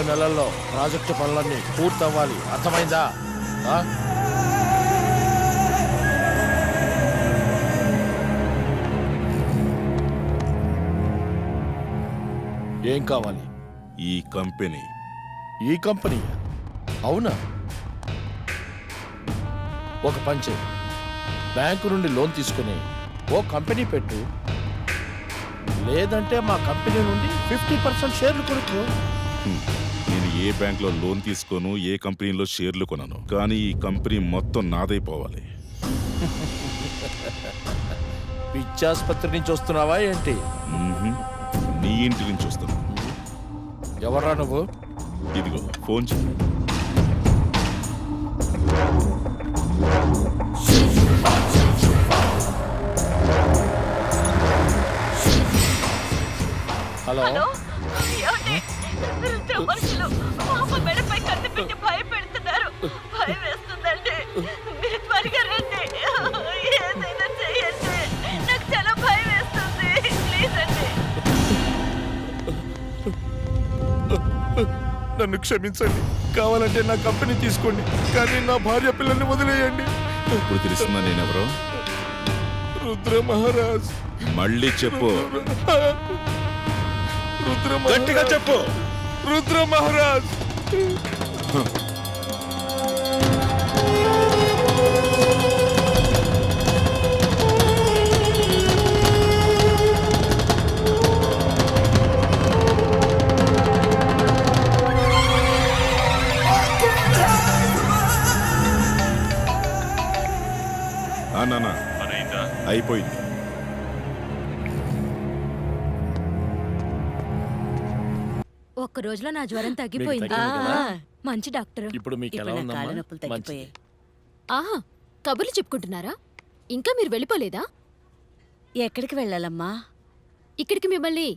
నెలల్లో ప్రాజెక్టు పనులన్నీ పూర్తవ్వాలి. అర్థమైందా? ఏం కావాలి? ఈ కంపెనీ. ఈ కంపెనీ? అవునా? ఒక పని చేయి, బ్యాంకు నుండి లోన్ తీసుకుని ఓ కంపెనీ పెట్టు, లేదంటే మా కంపెనీ నుండి 50% షేర్లు కొనుక్కో. నేను ఏ బ్యాంక్ లో లోన్ తీసుకోను, ఏ కంపెనీలో షేర్లు కొనను, కానీ ఈ కంపెనీ మొత్తం నాదైపోవాలి. పిచ్చాసుపత్రి నుంచి వస్తున్నావా ఏంటి? నీ ఇంటి నుంచి వస్తున్నా. ఎవర్రా నువ్వు? ఇదిగో ఫోన్ చేయి. హలో. మెడపై కత్తి పెట్టి భయపెడుతున్నారు. భయం వేస్తుందండి. మీరు త్వరగా రండి. ఏదైనా చేయండి. నాకు చాలా భయం వేస్తుంది. ప్లీజ్ అండి. నన్ను క్షమించండి, కావాలంటే నా కంపెనీ తీసుకోండి, కానీ నా భార్య పిల్లల్ని వదిలేయండి. ఇప్పుడు తెలుస్తుందా నేనెవరో? రుద్ర మహారాజ్. మళ్ళీ చెప్పు, గట్టిగా చెప్పు. రుద్ర మహారాజ్. నాన్న అయిపోయింది. ఒక్క రోజులో నా జ్వరం తగ్గిపోయింది. మంచి డాక్టర్. ఇప్పుడు మీకు ఎలా ఉందమ్మా? ఆహా, కబుర్లు చెప్పుకుంటున్నారా? ఇంకా మీరు వెళ్ళిపోలేదా? ఎక్కడికి వెళ్ళాలమ్మా? ఇక్కడికి మిమ్మల్ని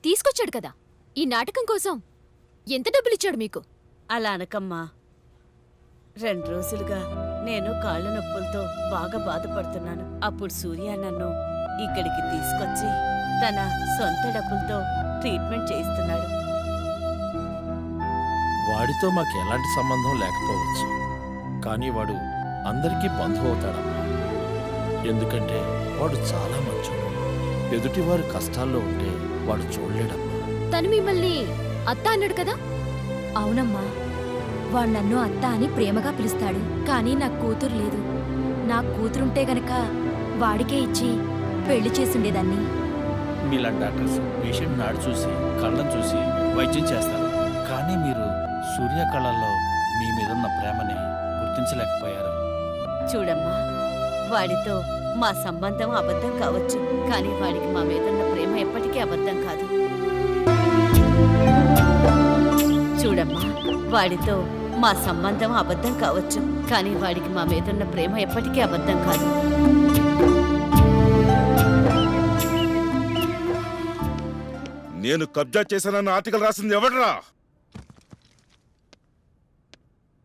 తీసుకొచ్చాడు కదా, ఈ నాటకం కోసం. ఎంత డబ్బులిచ్చాడు మీకు? అలా అనకమ్మా. 2 రోజులుగా నేను కాళ్ళ నొప్పులతో బాగా బాధపడుతున్నాను. అప్పుడు సూర్య నన్ను ఇక్కడికి తీసుకొచ్చి తన సొంత డబ్బులతో ట్రీట్మెంట్ చేయిస్తున్నాడు. వాడితో మాకు ఎలాంటి సంబంధం లేకపోవచ్చు, కానీ వాడు అందరికీ బంధువు అవుతాడమ్మా. ఎందుకంటే వాడు చాలా మంచోడు. ఎదుటివారి కష్టాల్లో ఉంటే వాడు చూడలేడమ్మా. తను మిమ్మల్ని అత్త అన్నాడు కదా? అవునమ్మా, వాడు నన్ను అత్త అని ప్రేమగా పిలుస్తాడు. కానీ నాకు కూతురు లేదు. నాకు కూతురుంటే గనక వాడికే ఇచ్చి పెళ్లి చేసుండేదాన్ని. మీలాంటి డాక్టర్స్ పేషెంట్ నాడు చూసి కళ్ళను చూసి వైద్యం చేస్తారు. కానీ మీరు సూర్య కళల్లో మీ మీదున్న ప్రేమని గుర్తించలేకపోయారు. చూడమ్మా, వాడితో మా సంబంధం అబద్ధం కావచ్చు, కానీ వాడికి మా మీదున్న ప్రేమ ఎప్పటికీ అబద్ధం కాదు. చూడమ్మా, వాడితో మా సంబంధం అబద్ధం కావచ్చు, కానీ వాడికి మా మీదున్న ప్రేమ ఎప్పటికీ అబద్ధం కాదు. నేను కబ్జా చేశానన్న ఆర్టికల్ రాసింది ఎవడ్రా?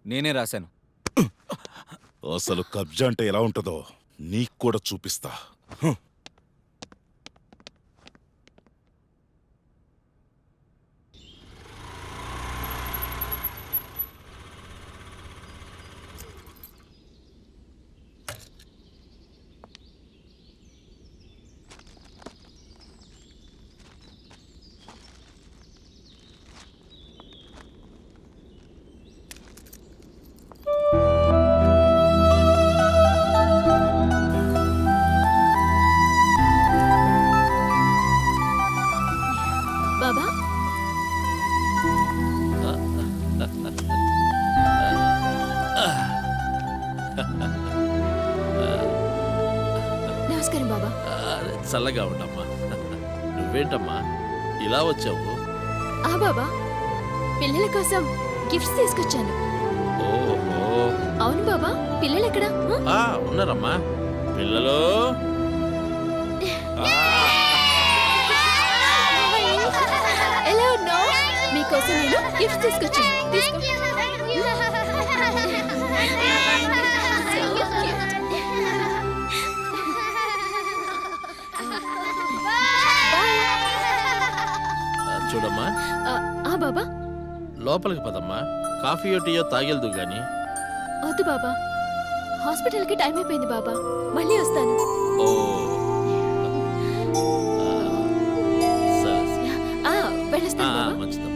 నేనే రాశాను. అసలు కబ్జా అంటే ఎలా ఉంటుందో నీకు కూడా చూపిస్తా. బాబా, నమస్కారం బాబా. చల్లగా ఉండమ్మా. నువ్వేంటమ్మా ఇలా వచ్చావు? ఆ బాబా, పిల్లల కోసం గిఫ్ట్స్ తీసుకొచ్చాను. ఓహో, అవును బాబా, పిల్లలు ఎక్కడా? ఉన్నారమ్మా పిల్లలు. ఎలా ఉన్నావు? మీకోసం నేను గిఫ్ట్స్ తీసుకొచ్చాను. తీసుకో. చూడమ్మా, బాబా, లోపలికి పదమ్మా. కాఫీయో టీయో తాగెళ్దు గాని. వద్దు బాబా, హాస్పిటల్కి టైం అయిపోయింది బాబా, మళ్ళీ వస్తాను. ఓ సరే, వెళ్ళొస్తాను బాబా. మంచిదమ్మా.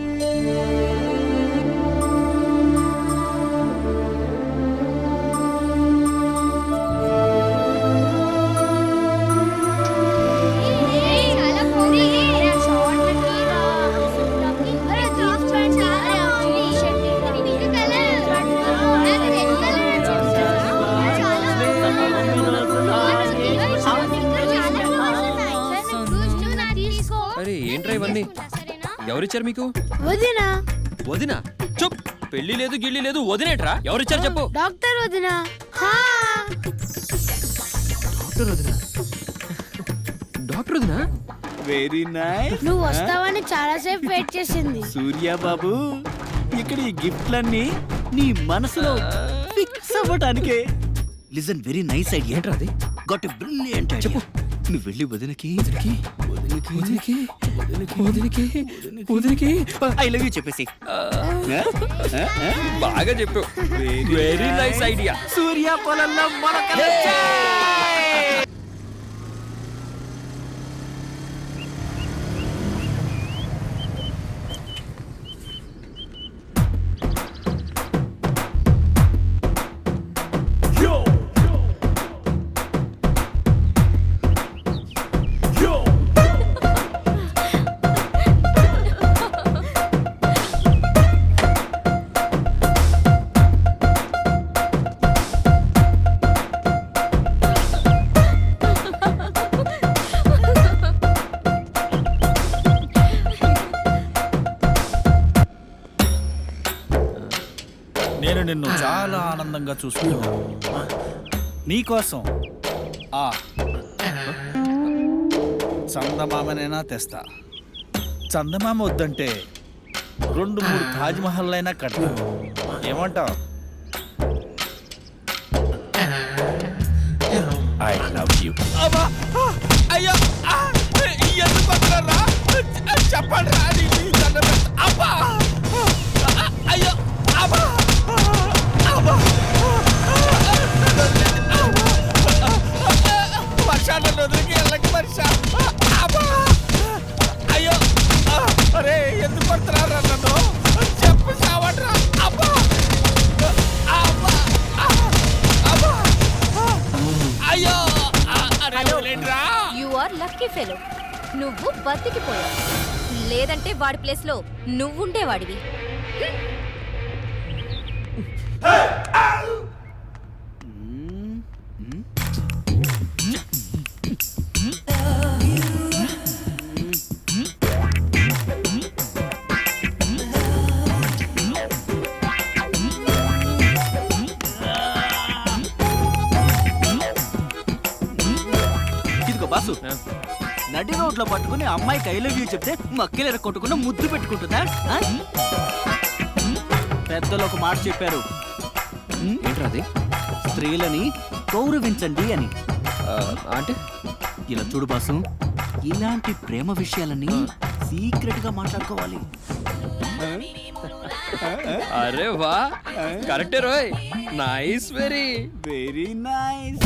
అరే ఏంట్రా ఇవన్నీ? ఎవరిచ్చారు మీకు? వదినా. వదినా? చుప్! పెళ్లి లేదు గిల్లి లేదు, వదినేట్రా? ఎవరిచ్చారు చెప్పు. డాక్టర్ వదినా. డాక్టర్ వదినా? డాక్టర్ వదినా? Very nice. నువ్వు వస్తావని చాలాసేపు వెయిట్ చేసింది. సూర్య బాబు, ఇక్కడ ఈ గిఫ్ట్లన్నీ నీ మనసులో ఫిక్స్ అవ్వడానికే. Listen, very nice idea. ఏంట్రా అది? Got a brilliant idea. చెప్పు. నువ్వు వెళ్ళి వదినకి ఐ లవ్ యూ చెప్పేసి. బాగా చెప్పు. Very nice idea. సూర్య పొలంలో మొలకలు. నేను నిన్ను చాలా ఆనందంగా చూసుకున్నాను. నీకోసం ఆ చందమామనైనా తెస్తా. చందమామ వద్దంటే 2-3 తాజ్మహల్ అయినా కట్టా. ఏమంటావు? I love you. అయ్యో, ఎందుకు వస్తున్నారా? చెప్పండి రా. అబ్బా, అయ్యో, అబ్బా, అబ్బా, వర్షాన్ని వదిలికి వెళ్ళకి వర్ష. అబ్బా, అయ్యో, అరే ఎందుకు కొడుతున్నారా నన్ను? చెప్పు చావట్రా. అబ్బా, అబ్బా, అబ్బా, అయ్యో, అరే వదిలేండిరా. You are lucky fellow. నువ్వు బతికిపోయావు, లేదంటే వాడి ప్లేస్లో నువ్వుండేవాడివి. ఇదిగో బాసు, నడి రోడ్లో పట్టుకుని అమ్మాయి ఐ లవ్ యూ చెప్తే మక్కిలేర కొట్టుకున్న ముద్దు పెట్టుకుంటుందా? ఆ? పెద్దలు ఒక మాట చెప్పారు, ఏంట్రా అది? స్త్రీలని గౌరవించండి అని. అంటే ఇలా చూడు బాసు, ఇలాంటి ప్రేమ విషయాలని సీక్రెట్ గా మాట్లాడుకోవాలి. అరే వా, కరెక్టే రోయ్, నైస్, వెరీ వెరీ నైస్.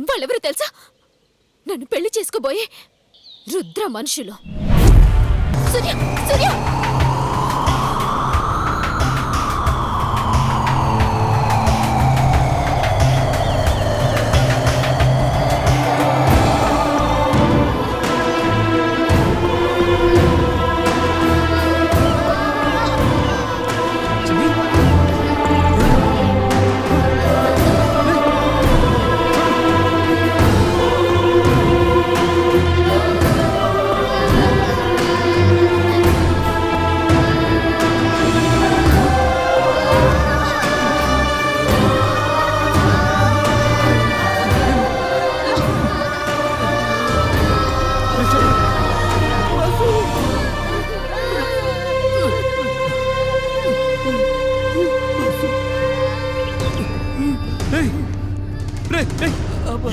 వాళ్ళెవరు తెలుసా? నన్ను పెళ్లి చేసుకోబోయే రుద్ర మనుషులు. సూర్య, సూర్య!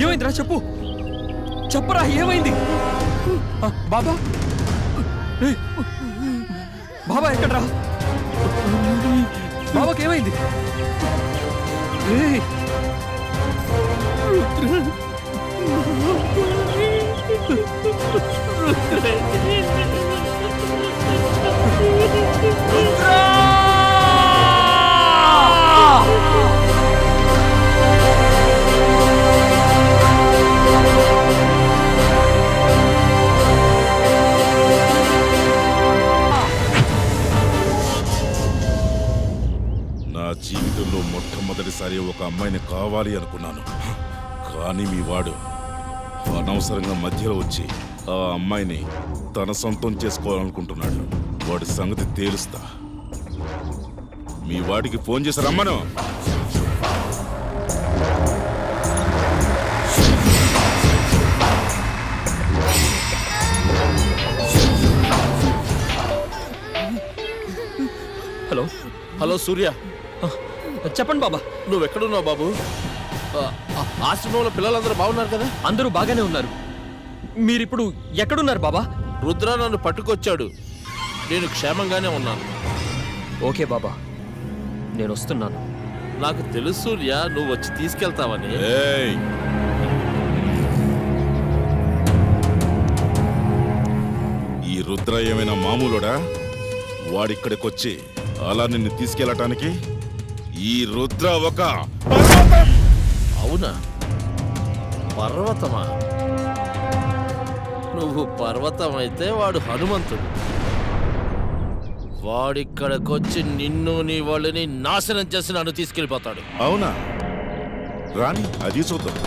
ఏమైందిరా? చెప్పు, చెప్పరా, ఏమైంది? బాబా, బాబా ఎక్కడ్రా? బాబాకి ఏమైంది? నా జీవితంలో మొట్టమొదటిసారి ఒక అమ్మాయిని కావాలి అనుకున్నాను, కానీ మీ వాడు అనవసరంగా మధ్యలో వచ్చి ఆ అమ్మాయిని తన సొంతం చేసుకోవాలనుకుంటున్నాడు. వాడి సంగతి తేలుస్తా. మీ వాడికి ఫోన్ చేసి రమ్మను. హలో హలో సూర్య, చెప్పండి బాబా. నువ్వెక్కడున్నావు బాబు? ఆశ్రమంలో పిల్లలందరూ బాగున్నారు కదా? అందరూ బాగానే ఉన్నారు. మీరిప్పుడు ఎక్కడున్నారు బాబా? రుద్ర నన్ను పట్టుకొచ్చాడు. నేను క్షేమంగానే ఉన్నాను. ఓకే బాబా, నేను వస్తున్నాను. నాకు తెలుసు సూర్య, నువ్వు వచ్చి తీసుకెళ్తావని. ఏయ్, ఈ రుద్ర ఏమైనా మామూలుడా? వాడిక్కడికొచ్చి అలా నిన్ను తీసుకెళ్ళటానికి? ఈ రుద్ర ఒక పర్వతం! అవునా? పర్వతమా? నువ్వు పర్వతం అయితే వాడు హనుమంతుడు. వాడిక్కడికొచ్చి నిన్ను నీ వాళ్ళని నాశనం చేసి నన్ను తీసుకెళ్ళిపోతాడు. అవునా? రాని అది చూద్దాం.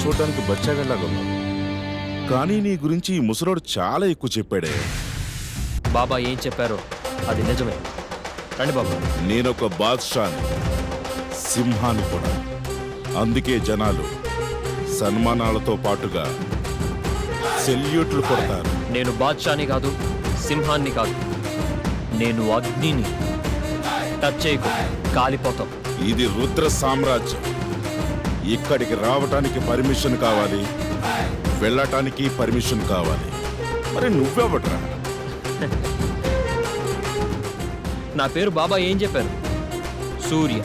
చూడడానికి బచ్చాగల్లాగా ఉన్నావు, కానీ నీ గురించి ఈ ముసలోడు చాలా ఎక్కువ చెప్పాడే. బాబా ఏం చెప్పారో అది నిజమే. రండి బాబా. నేనొక బాద్షాని, సింహాన్ని కూడా. అందుకే జనాలు సన్మానాలతో పాటుగా సెల్యూట్లు కొడతారు. నేను బాద్షాని కాదు, సింహాన్ని కాదు, నేను అగ్నిని. టచ్ చేయకు, కాలిపోతాం. ఇది రుద్ర సామ్రాజ్యం. ఇక్కడికి రావటానికి పర్మిషన్ కావాలి, వెళ్ళటానికి పర్మిషన్ కావాలి. మరి నువ్వెవట్రా? నా పేరు బాబా ఏం చెప్పారు? సూర్య.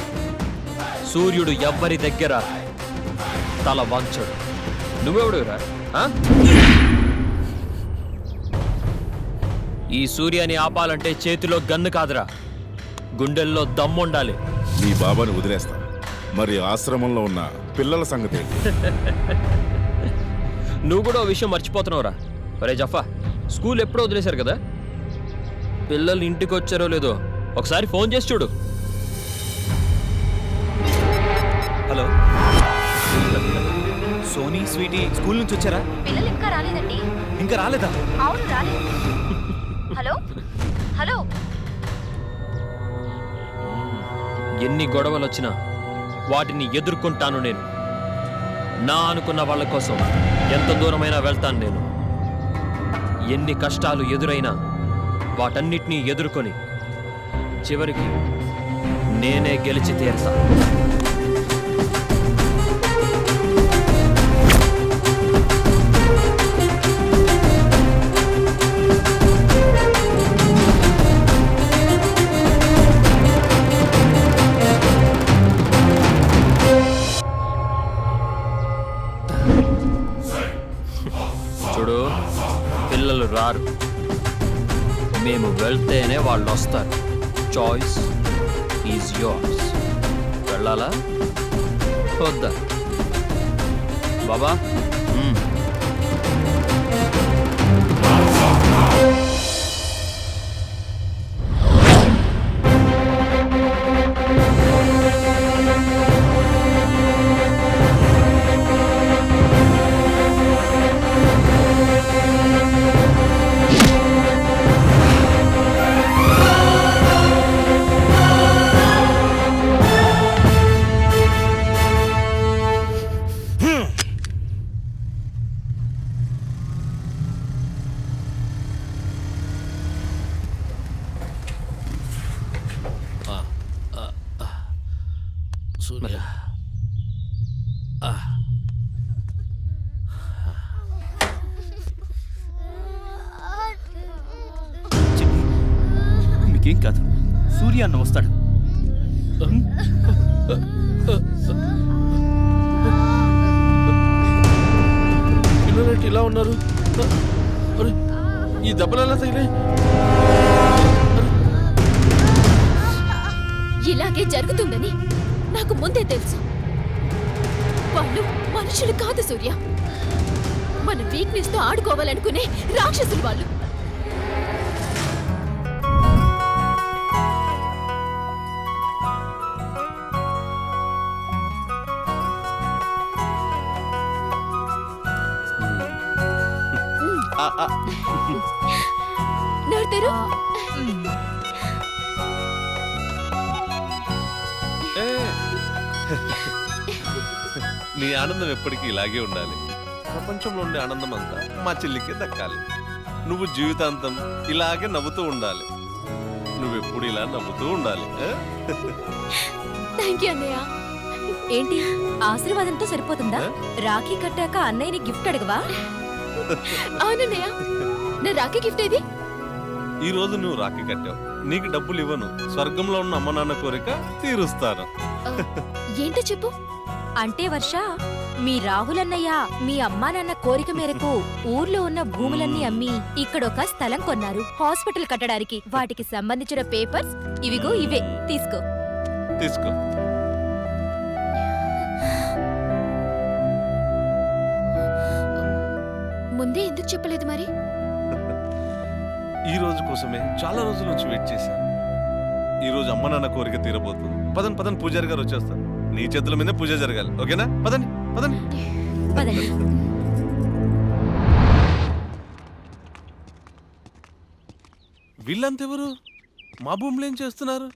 సూర్యుడు ఎవ్వరి దగ్గర తల వంచడు. నువ్వెవడురా? ఈ సూర్యాన్ని ఆపాలంటే చేతిలో గన్ను కాదురా, గుండెల్లో దమ్ముండాలి. నీ బాబాని వదిలేస్తా, మరి ఆశ్రమంలో ఉన్న పిల్లల సంగతి ఏంటి? నువ్వు కూడా ఓ విషయం మర్చిపోతున్నావురా. ఒరే జఫా, స్కూల్ ఎప్పుడో వదిలేశారు కదా? పిల్లలు ఇంటికి వచ్చారో లేదో ఒకసారి ఫోన్ చేసి చూడు. హలో, సోనీ స్వీటీ స్కూల్ నుంచి వచ్చారా? పిల్లలు ఇంకా రాలేదండి. ఇంకా రాలేదా? అవును, రాలేదు. Hello hello. ఎన్ని గొడవలు వచ్చినా వాటిని ఎదుర్కొంటాను నేను. నా అనుకున్న వాళ్ళ కోసం ఎంత దూరమైనా వెళ్తాను నేను. ఎన్ని కష్టాలు ఎదురైనా వాటన్నిటినీ ఎదుర్కొని చివరికి నేనే గెలిచి తీరుతా. చూడు, పిల్లలు రారు, మేము వెళ్తేనే వాళ్ళు వస్తారు. Choice is yours. వెళ్ళాలా వద్దా బాబా? సూర్య చిన్ని, మీకేం కాదు. సూర్య అన్న వస్తాడు. పిల్లలు ఇలా ఉన్నారు. అరే, ఈ దెబ్బలు ఎలా తగిలాయి? ఇలాగే జరుగుతుందని నాకు ముందే తెలుసు. వాళ్ళు మనుషులు కాదు సూర్య, మన వీక్నెస్ తో ఆడుకోవాలనుకునే రాక్షసులు వాళ్ళు. నోడతారు. నీ ఆనందం ఎప్పటికీ ఇలాగే ఉండాలి. ప్రపంచంలో ఉండే ఆనందం అంతా మా చెల్లికే దక్కాలి. నువ్వు జీవితాంతం ఇలాగే నవ్వుతూ ఉండాలి. నువ్వెప్పుడు ఇలా నవ్వుతూ ఉండాలి. థ్యాంక్ యూ అన్నయ్య. ఏంటి ఆశీర్వాదంతో సరిపోతుందా? రాఖీ కట్టాక అన్నయ్యని గిఫ్ట్ అడగవా? అవునన్నయ్య, నా రాఖీ గిఫ్ట్ ఏది? ఈ రోజు నువ్వు రాఖీ కట్టావు, నీకు డబ్బులు ఇవ్వను. స్వర్గంలో ఉన్న అమ్మ నాన్న కోరిక తీరుస్తాను. ఏంటో చెప్పు. అంటే వర్ష, మీ రాహుల్ అన్నయ్య మీ అమ్మా నాన్న కోరిక మేరకు ఊర్లో ఉన్న భూములన్నీ అమ్మి ఇక్కడ ఒక స్థలం కొన్నారు హాస్పిటల్ కట్టడానికి. వాటికి సంబంధించిన పేపర్స్ ఇవిగో ఇవే, తీసుకో. తీసుకో. ముందే ఎందుకు చెప్పలేదు మరి? ఈ రోజు కోసమే చాలా రోజుల నుంచి వెయిట్ చేశాను. ఈ రోజు అమ్మ నాన్న కోరిక తీరబోతుంది. పదండి పదండి, పూజారి గారు వచ్చేస్తారు. నీ చేతుల మీద పూజ జరగాలి. ఓకేనా? పదండి పదండి. పదండి. వీళ్ళంతెవరు? మా భూమిలో ఏం చేస్తున్నారు?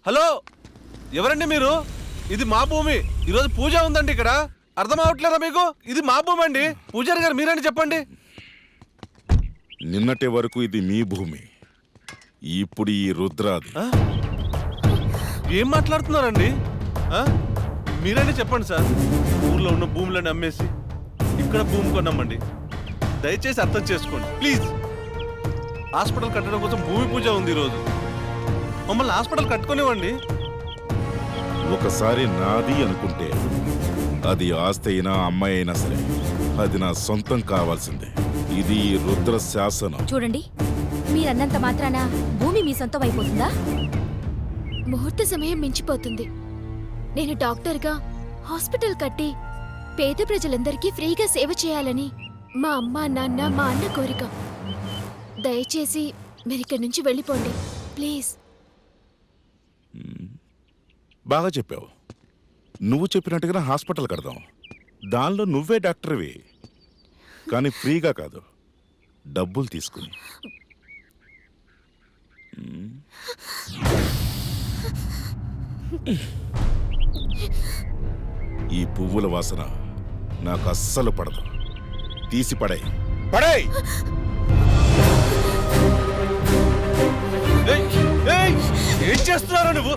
హలో, ఎవరండి మీరు? ఇది మా భూమి. ఈరోజు పూజ ఉందండి ఇక్కడ. అర్థం అవట్లేదా మీకు? ఇది మా భూమి అండి. పూజారి గారు మీరండి, చెప్పండి. నిన్నటి వరకు ఇది మీ భూమి, ఇప్పుడు ఈ రుద్రాది. ఏం మాట్లాడుతున్నారండి? మీరండి, చెప్పండి సార్. ఊర్లో ఉన్న భూములను అమ్మేసి ఇక్కడ భూమి కొన్నామండి. దయచేసి అర్థం చేసుకోండి ప్లీజ్. హాస్పిటల్ కట్టడం కోసం భూమి పూజ ఉంది ఈరోజు. మమ్మల్ని హాస్పిటల్ కట్టుకునేవ్వండి. ఒకసారి నాది అనుకుంటే అది ఆస్తి అయినా అమ్మాయి అయినా సరే అది నా సొంతం కావాల్సిందే. ఇది ఈ రుద్ర శాసనం. చూడండి, మీరన్నంత మాత్రాన భూమి మీ సొంతం అయిపోతుందా? ముహూర్త సమయం మించిపోతుంది. నేను డాక్టర్గా హాస్పిటల్ కట్టి పేద ప్రజలందరికీ ఫ్రీగా సేవ చేయాలని మా అమ్మ నాన్న మా అన్న కోరిక. దయచేసి మీరిక్కడి నుంచి వెళ్ళిపోండి ప్లీజ్. బాగా చెప్పావు. నువ్వు చెప్పినట్టుగా హాస్పిటల్ కడదాం. దానిలో నువ్వే డాక్టర్వి, కానీ ఫ్రీగా కాదు, డబ్బులు తీసుకుని. ఈ పువ్వుల వాసన నాకు అస్సలు పడదు. తీసి పడాయి పడాయి. ఏం చేస్తున్నావు నువ్వు?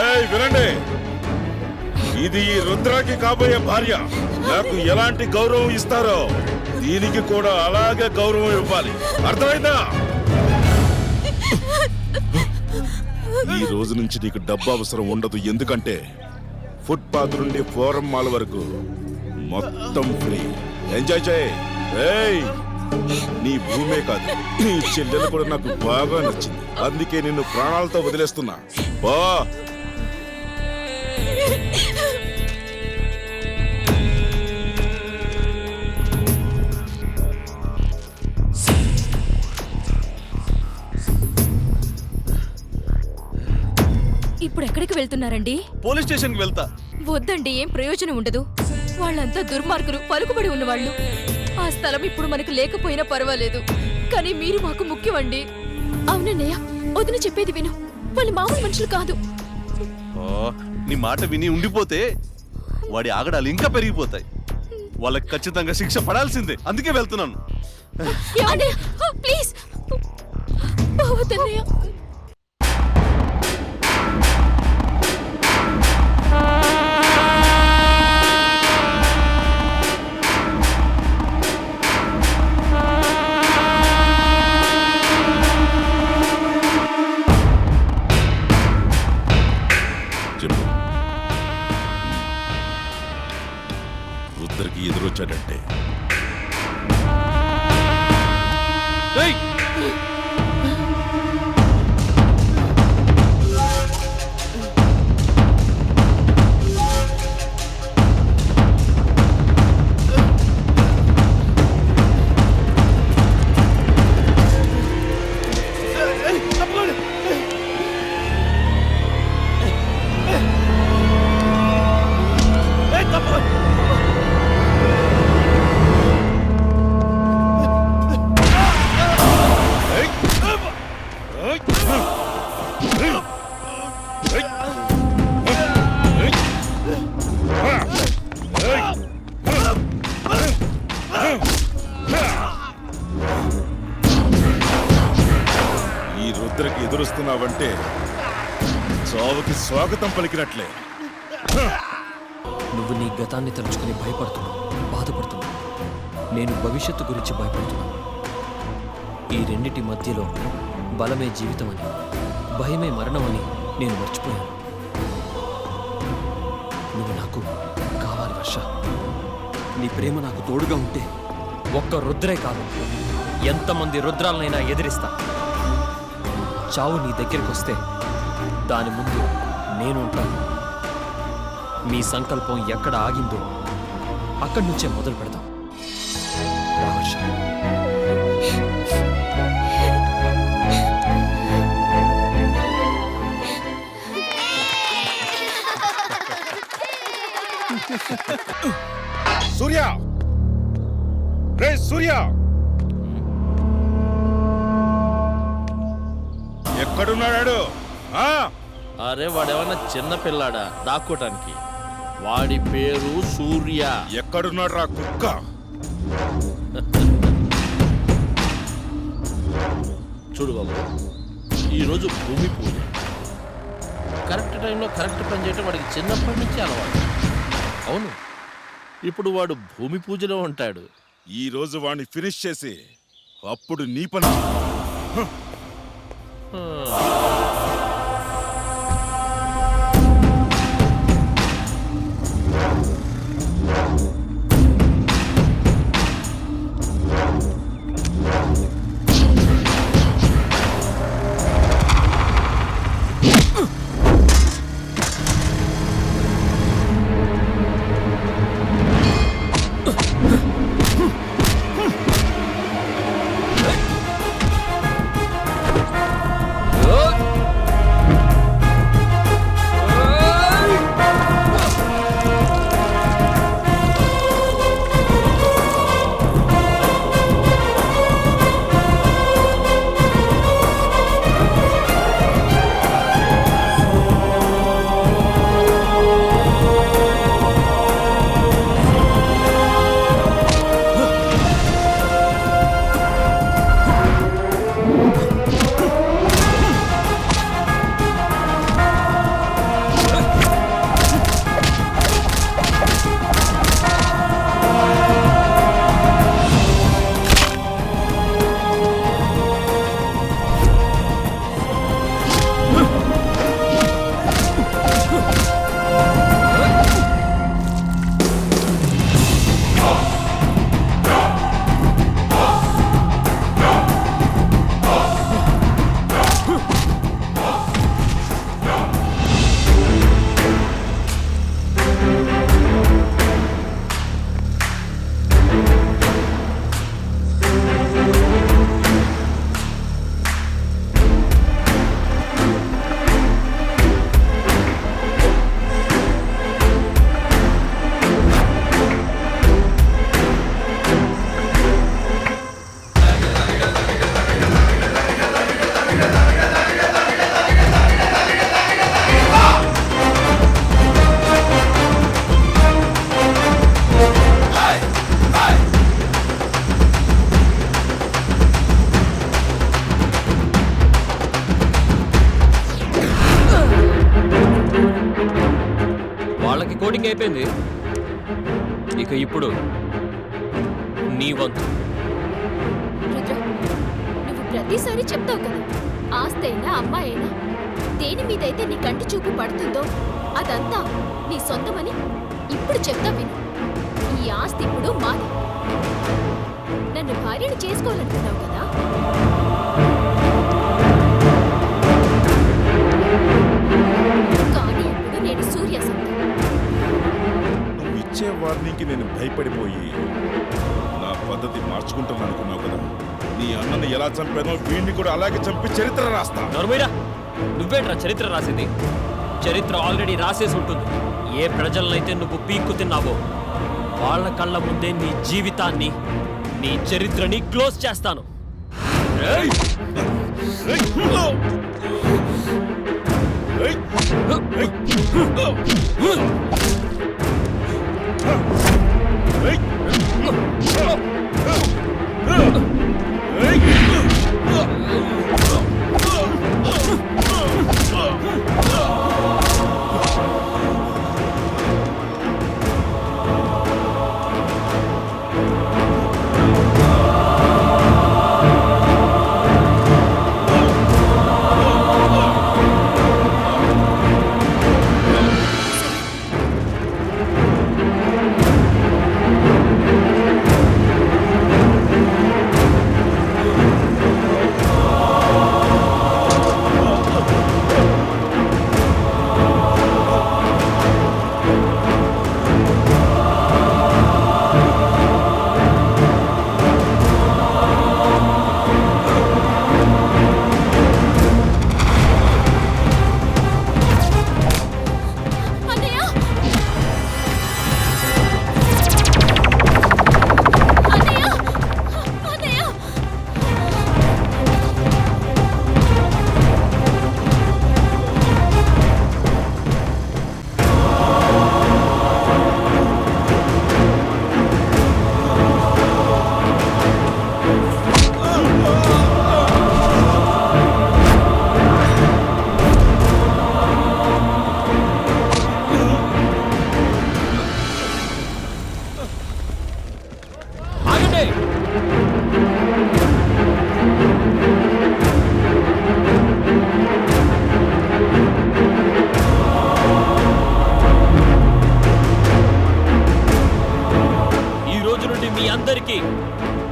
ఏయ్ వినండి, ఇది ఈ రుద్రాకి కాబోయే భార్య. నాకు ఎలాంటి గౌరవం ఇస్తారో దీనికి కూడా అలాగే గౌరవం ఇవ్వాలి. అర్థమైందా? ఈ రోజు నుంచి నీకు డబ్బు అవసరం ఉండదు. ఎందుకంటే ఫుట్పాత్ నుండి ఫోరం మాల్ వరకు మొత్తం ఫ్రీ. ఎంజాయ్ చేయి. ఏయ్, నీ భూమే కాదు, నీ చెల్లెలు కూడా నాకు బాగా నచ్చింది. అందుకే నిన్ను ప్రాణాలతో వదిలేస్తున్నా. బా ఇప్పుడు ఎక్కడికి వెళ్తున్నారండి? పోలీస్ స్టేషన్కి వెళ్తా. వద్దండి, ఏం ప్రయోజనం ఉండదు. వాళ్ళంతా దుర్మార్గులు, పలుకుబడి ఉన్నవాళ్ళు. ఆ స్థలం ఇప్పుడు మనకు లేకపోయినా పర్వాలేదు, కానీ మీరు మాకు ముఖ్యమండి. అవునన్నయ్య, వదిన చెప్పేది విను. వాళ్ళు మామూలు మనుషులు కాదు. నీ మాట విని ఉండిపోతే వాడి ఆగడాలు ఇంకా పెరిగిపోతాయి. వాళ్ళకి ఖచ్చితంగా శిక్ష పడాల్సిందే. అందుకే వెళ్తున్నాను. ప్లీజ్ వద్దన్నయ్య. రుద్రకి ఎదురొచ్చాడంటే ఈ రుద్రకి ఎదురొస్తున్నావంటే చావుకి స్వాగతం పలికినట్లే. నువ్వు నీ గతాన్ని తలుచుకుని భయపడుతున్నావు, బాధపడుతున్నావు. నేను భవిష్యత్తు గురించి భయపడుతున్నాను. ఈ రెండిటి మధ్యలో బలమే జీవితం అని, భయమే మరణం అని నేను మర్చిపోయాను. నువ్వు నాకు కావాలి వర్ష. నీ ప్రేమ నాకు తోడుగా ఉంటే ఒక్క రుద్రే కాదు, ఎంతమంది రుద్రాలనైనా ఎదిరిస్తా. చావు నీ దగ్గరికి వస్తే దాని ముందు నేను ఉంటాను. మీ సంకల్పం ఎక్కడ ఆగిందో అక్కడి నుంచే మొదలు పెడదాం. రా వర్ష. సూర్య, రే సూర్య, ఎక్కడున్నాడు? అరే వాడేమన్నా చిన్న పిల్లాడా దాక్కోటానికి? వాడి పేరు సూర్య. ఎక్కడున్నాడు రా కుక్క? చూడు బాబు, ఈరోజు భూమి పూజ. కరెక్ట్ టైంలో కరెక్ట్ పని చేయటం వాడికి చిన్నప్పటి నుంచి అలవాటు. అవును, ఇప్పుడు వాడు భూమి పూజలో ఉంటాడు. ఈ రోజు వాడిని ఫినిష్ చేసి అప్పుడు నీ పని. Oh! ఓటింగ్ అయిపోయింది. ఇక ఇప్పుడు నీ వంతు. రుద్ర, నువ్వు ప్రతిసారి చెప్తావు కదా, ఆస్తి అయినా అమ్మాయి అయినా దేని మీదైతే నీ కంటి చూపు పడుతుందో అదంతా నీ సొంతమని ఇప్పుడు చెప్తా విను. ఈ ఆస్తి ఇప్పుడు మాది. నన్ను భార్యను చేసుకోవాలనుకున్నావు కదా, కానీ ఇప్పుడు నేను సూర్య సొంతం. నువ్వు ఇచ్చే వార్నింగ్కి నేను భయపడిపోయి నా పద్ధతి మార్చుకుంటాను అనుకున్నావు కదా. నీ అన్నని ఎలా చంపానో వీడిని కూడా అలాగే చంపి చరిత్ర రాస్తా. నర్మీరా, నువ్వేంట్రా చరిత్ర రాసేది? చరిత్ర ఆల్రెడీ రాసేసి ఉంటుంది. ఏ ప్రజలనైతే నువ్వు పీక్కు తిన్నావో వాళ్ళ కళ్ళ ముందే నీ జీవితాన్ని, నీ చరిత్రని క్లోజ్ చేస్తాను. ఏయ్!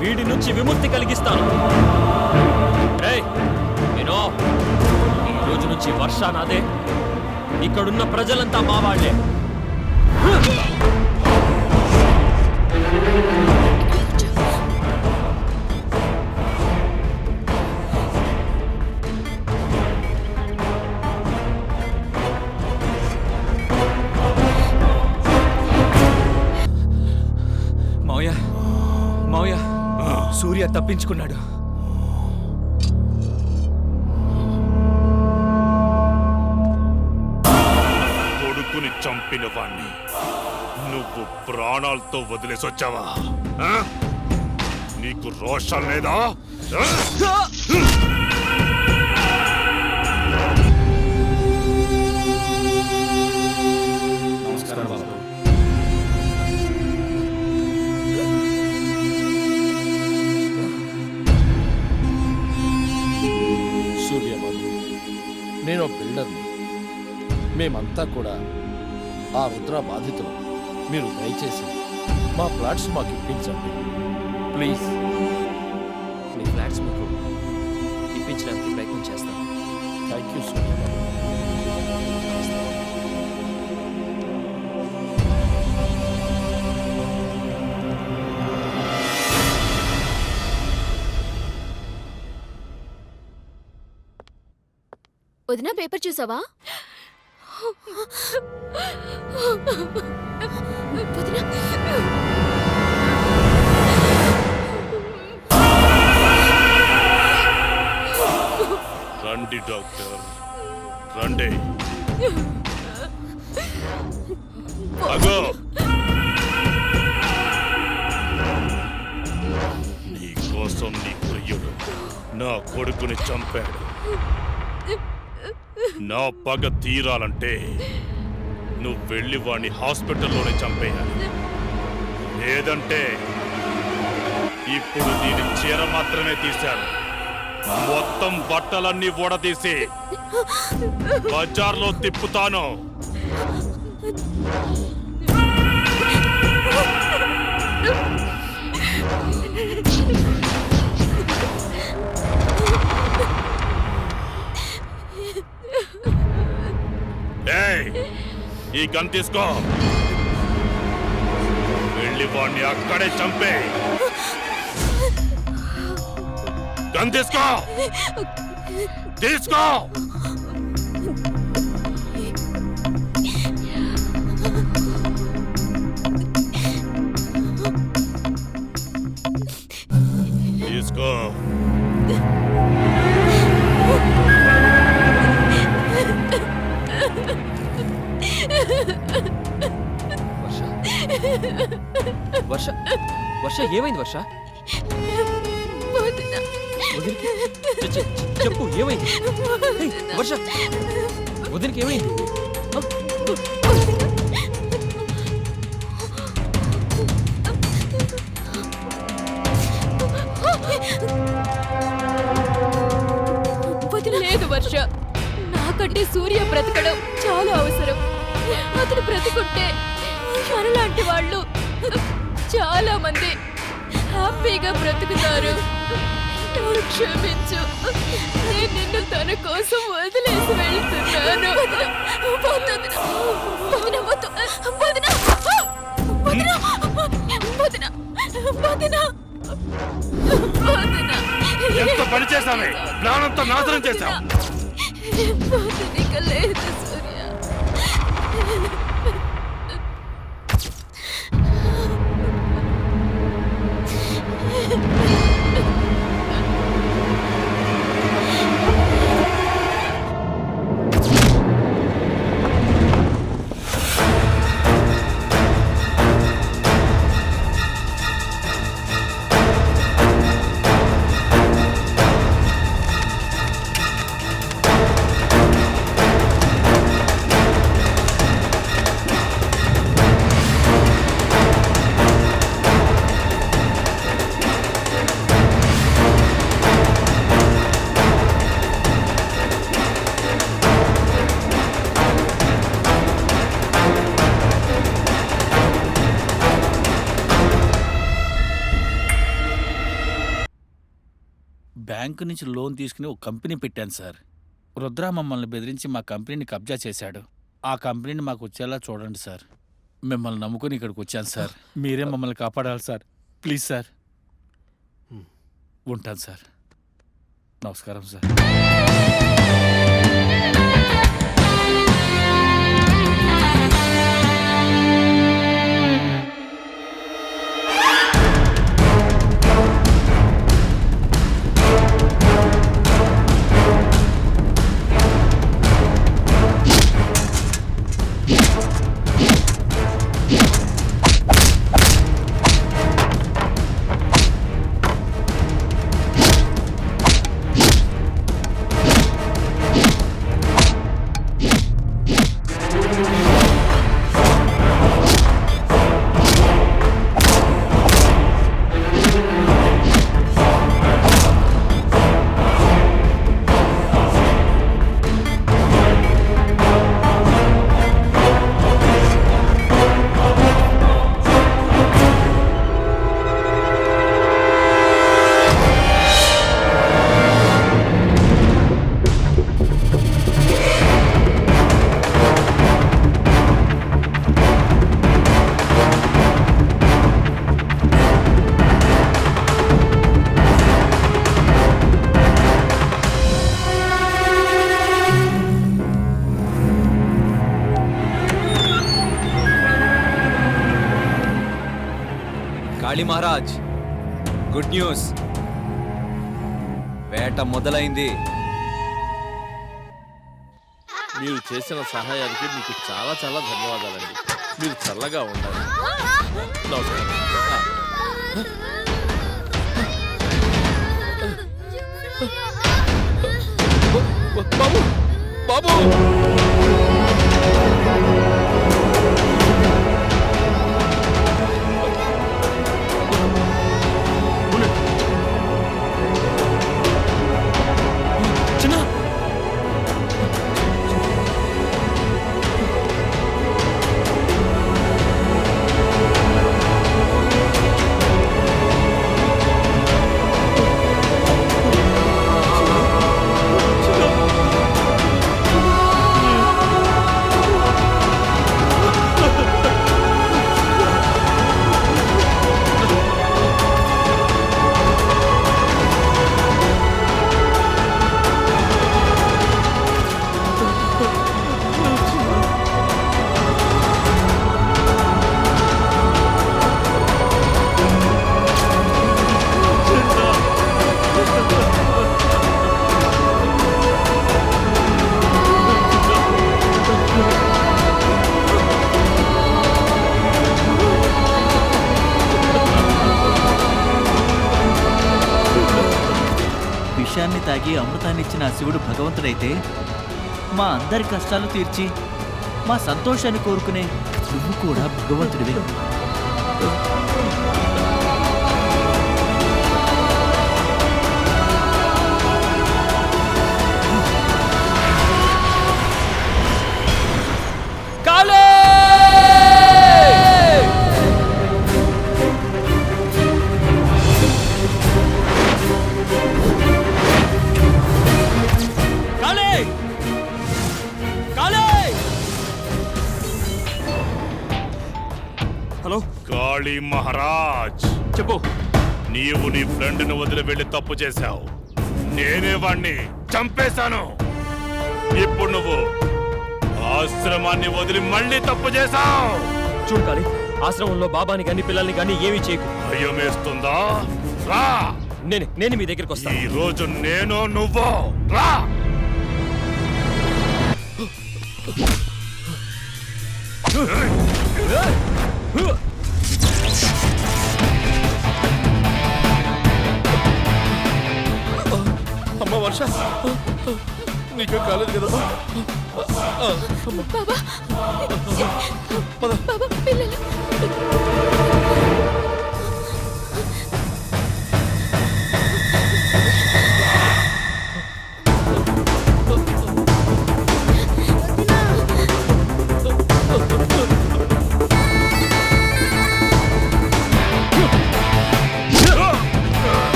వీడి నుంచి విముక్తి కలిగిస్తాను. నేను ఈ రోజు నుంచి వర్ష నాదే, ఇక్కడున్న ప్రజలంతా మా వాళ్లే. మావయ్య, సూర్య తప్పించుకున్నాడు. కొడుకుని చంపిన వాణ్ణి నువ్వు ప్రాణాలతో వదిలేసొచ్చావా? నీకు రోషం లేదా? నమస్కారం బాబు. సూర్యబాబు, నేను బిల్డర్ని. మేమంతా కూడా ఆ రుద్ర బాధితులు. మీరు దయచేసి మా ఫ్లాట్స్ మాకు ఇప్పించండి ప్లీజ్. మీ ఫ్లాట్స్ మీకు ఇప్పించడానికి ప్రయత్నం చేస్తాను. Thank you Suryababu. వదినా, పేపర్ చూసావా? వదినా, రండి డాక్టర్, రండి. అగో, నీ కోసం నీ ప్రియుడు నా కొడుకుని చంపాడు. నా పగ తీరాలంటే నువ్వు వెళ్ళి వాడిని హాస్పిటల్లోనే చంపేయాలి. లేదంటే ఇప్పుడు దీని చీర మాత్రమే తీశాను, మొత్తం బట్టలన్నీ ఊడదీసి బజార్లో తిప్పుతాను. ఏయ్, ఈ గన్ తీసుకో, వెళ్ళి వాడిని అక్కడే చంపే. గన్ తీసుకో, తీసుకో. తీసుకో. వర్ష వర్ష ఏమైంది వర్ష? వదినకి చెప్పు ఏమైంది? ఏయ్, వర్ష వదినకి ఏమైంది? లేదు వర్ష, నాకంటే సూర్య బ్రతకడం చాలా అవసరం. అతను బ్రతుకుంటే మనలాంటి వాళ్ళు చాలా మంది హ్యాపీగా బ్రతుకుతారు. నన్ను క్షమించు, నేను నిన్ను తన కోసం వదిలేసి వెళ్తున్నాను. ఎంత పని చేశావే, ప్రాణంతో నాశనం చేశావు. లేదు సూర్య, బ్యాంకు నుంచి లోన్ తీసుకుని ఒక కంపెనీ పెట్టాను సార్. రుద్ర మమ్మల్ని బెదిరించి మా కంపెనీని కబ్జా చేశాడు. ఆ కంపెనీని మాకు వచ్చేలా చూడండి సార్. మిమ్మల్ని నమ్ముకుని ఇక్కడికి వచ్చాను సార్. మీరే మమ్మల్ని కాపాడాలి సార్, ప్లీజ్ సార్. ఉంటాను సార్. నమస్కారం సార్. కాళీ మహారాజ్, గుడ్ న్యూస్, వేట మొదలైంది. మీరు చేసిన సహాయానికి మీకు చాలా చాలా ధన్యవాదాలండి. మీరు చల్లగా ఉండాలి. నమస్కారం. బాబు, బాబు. తాగి అమృతాన్నిచ్చిన ఆ శివుడు భగవంతుడైతే మా అందరి కష్టాలు తీర్చి మా సంతోషాన్ని కోరుకునే నువ్వు కూడా భగవంతుడివే. హలో కాళీ మహారాజ్, చెప్పు. నీవు నీ ఫ్రెండ్ని వదిలి వెళ్ళి తప్పు చేశావు. నేనే వాణ్ణి చంపేశాను. ఇప్పుడు నువ్వు ఆశ్రమాన్ని వదిలి మళ్ళీ తప్పు చేశావు. చూడు కాళీ, ఆశ్రమంలో బాబాని గాని పిల్లల్ని గాని ఏమీ చేయకు. భయమేస్తుందా? రా, నేను మీ దగ్గరికి వస్తాను. ఈ రోజు నేను నువ్వు రా. అమ్మ వర్ష, నీకే కాలేదు కదా? బాబా పిల్లలు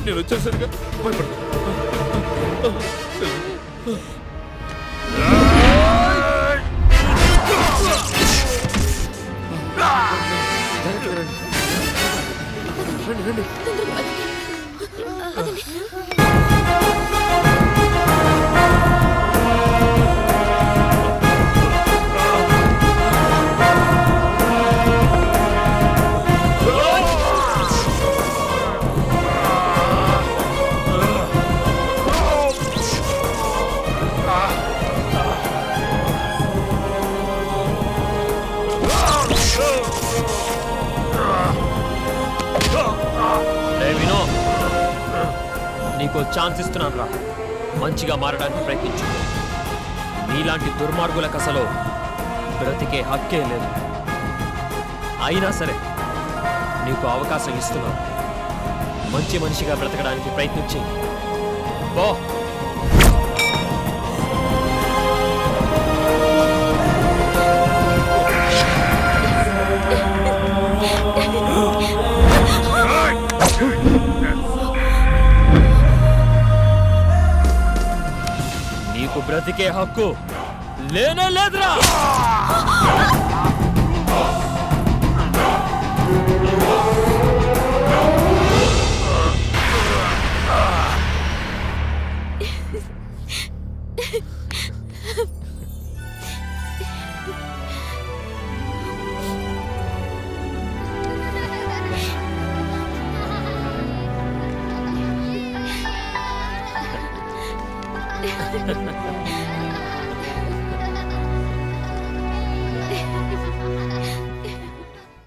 నేను వచ్చేసరిగా భయపడతా. రండి రండి. నీకో ఛాన్స్ ఇస్తున్నాను రా, మంచిగా మారడానికి ప్రయత్నించు. నీలాంటి దుర్మార్గులకు అసలు బ్రతికే హక్కే లేదు. అయినా సరే నీకు అవకాశం ఇస్తున్నాను. మంచి మనిషిగా బ్రతకడానికి ప్రయత్నించి బో. నీకు బ్రతికే హక్కు లేనే లేదురా.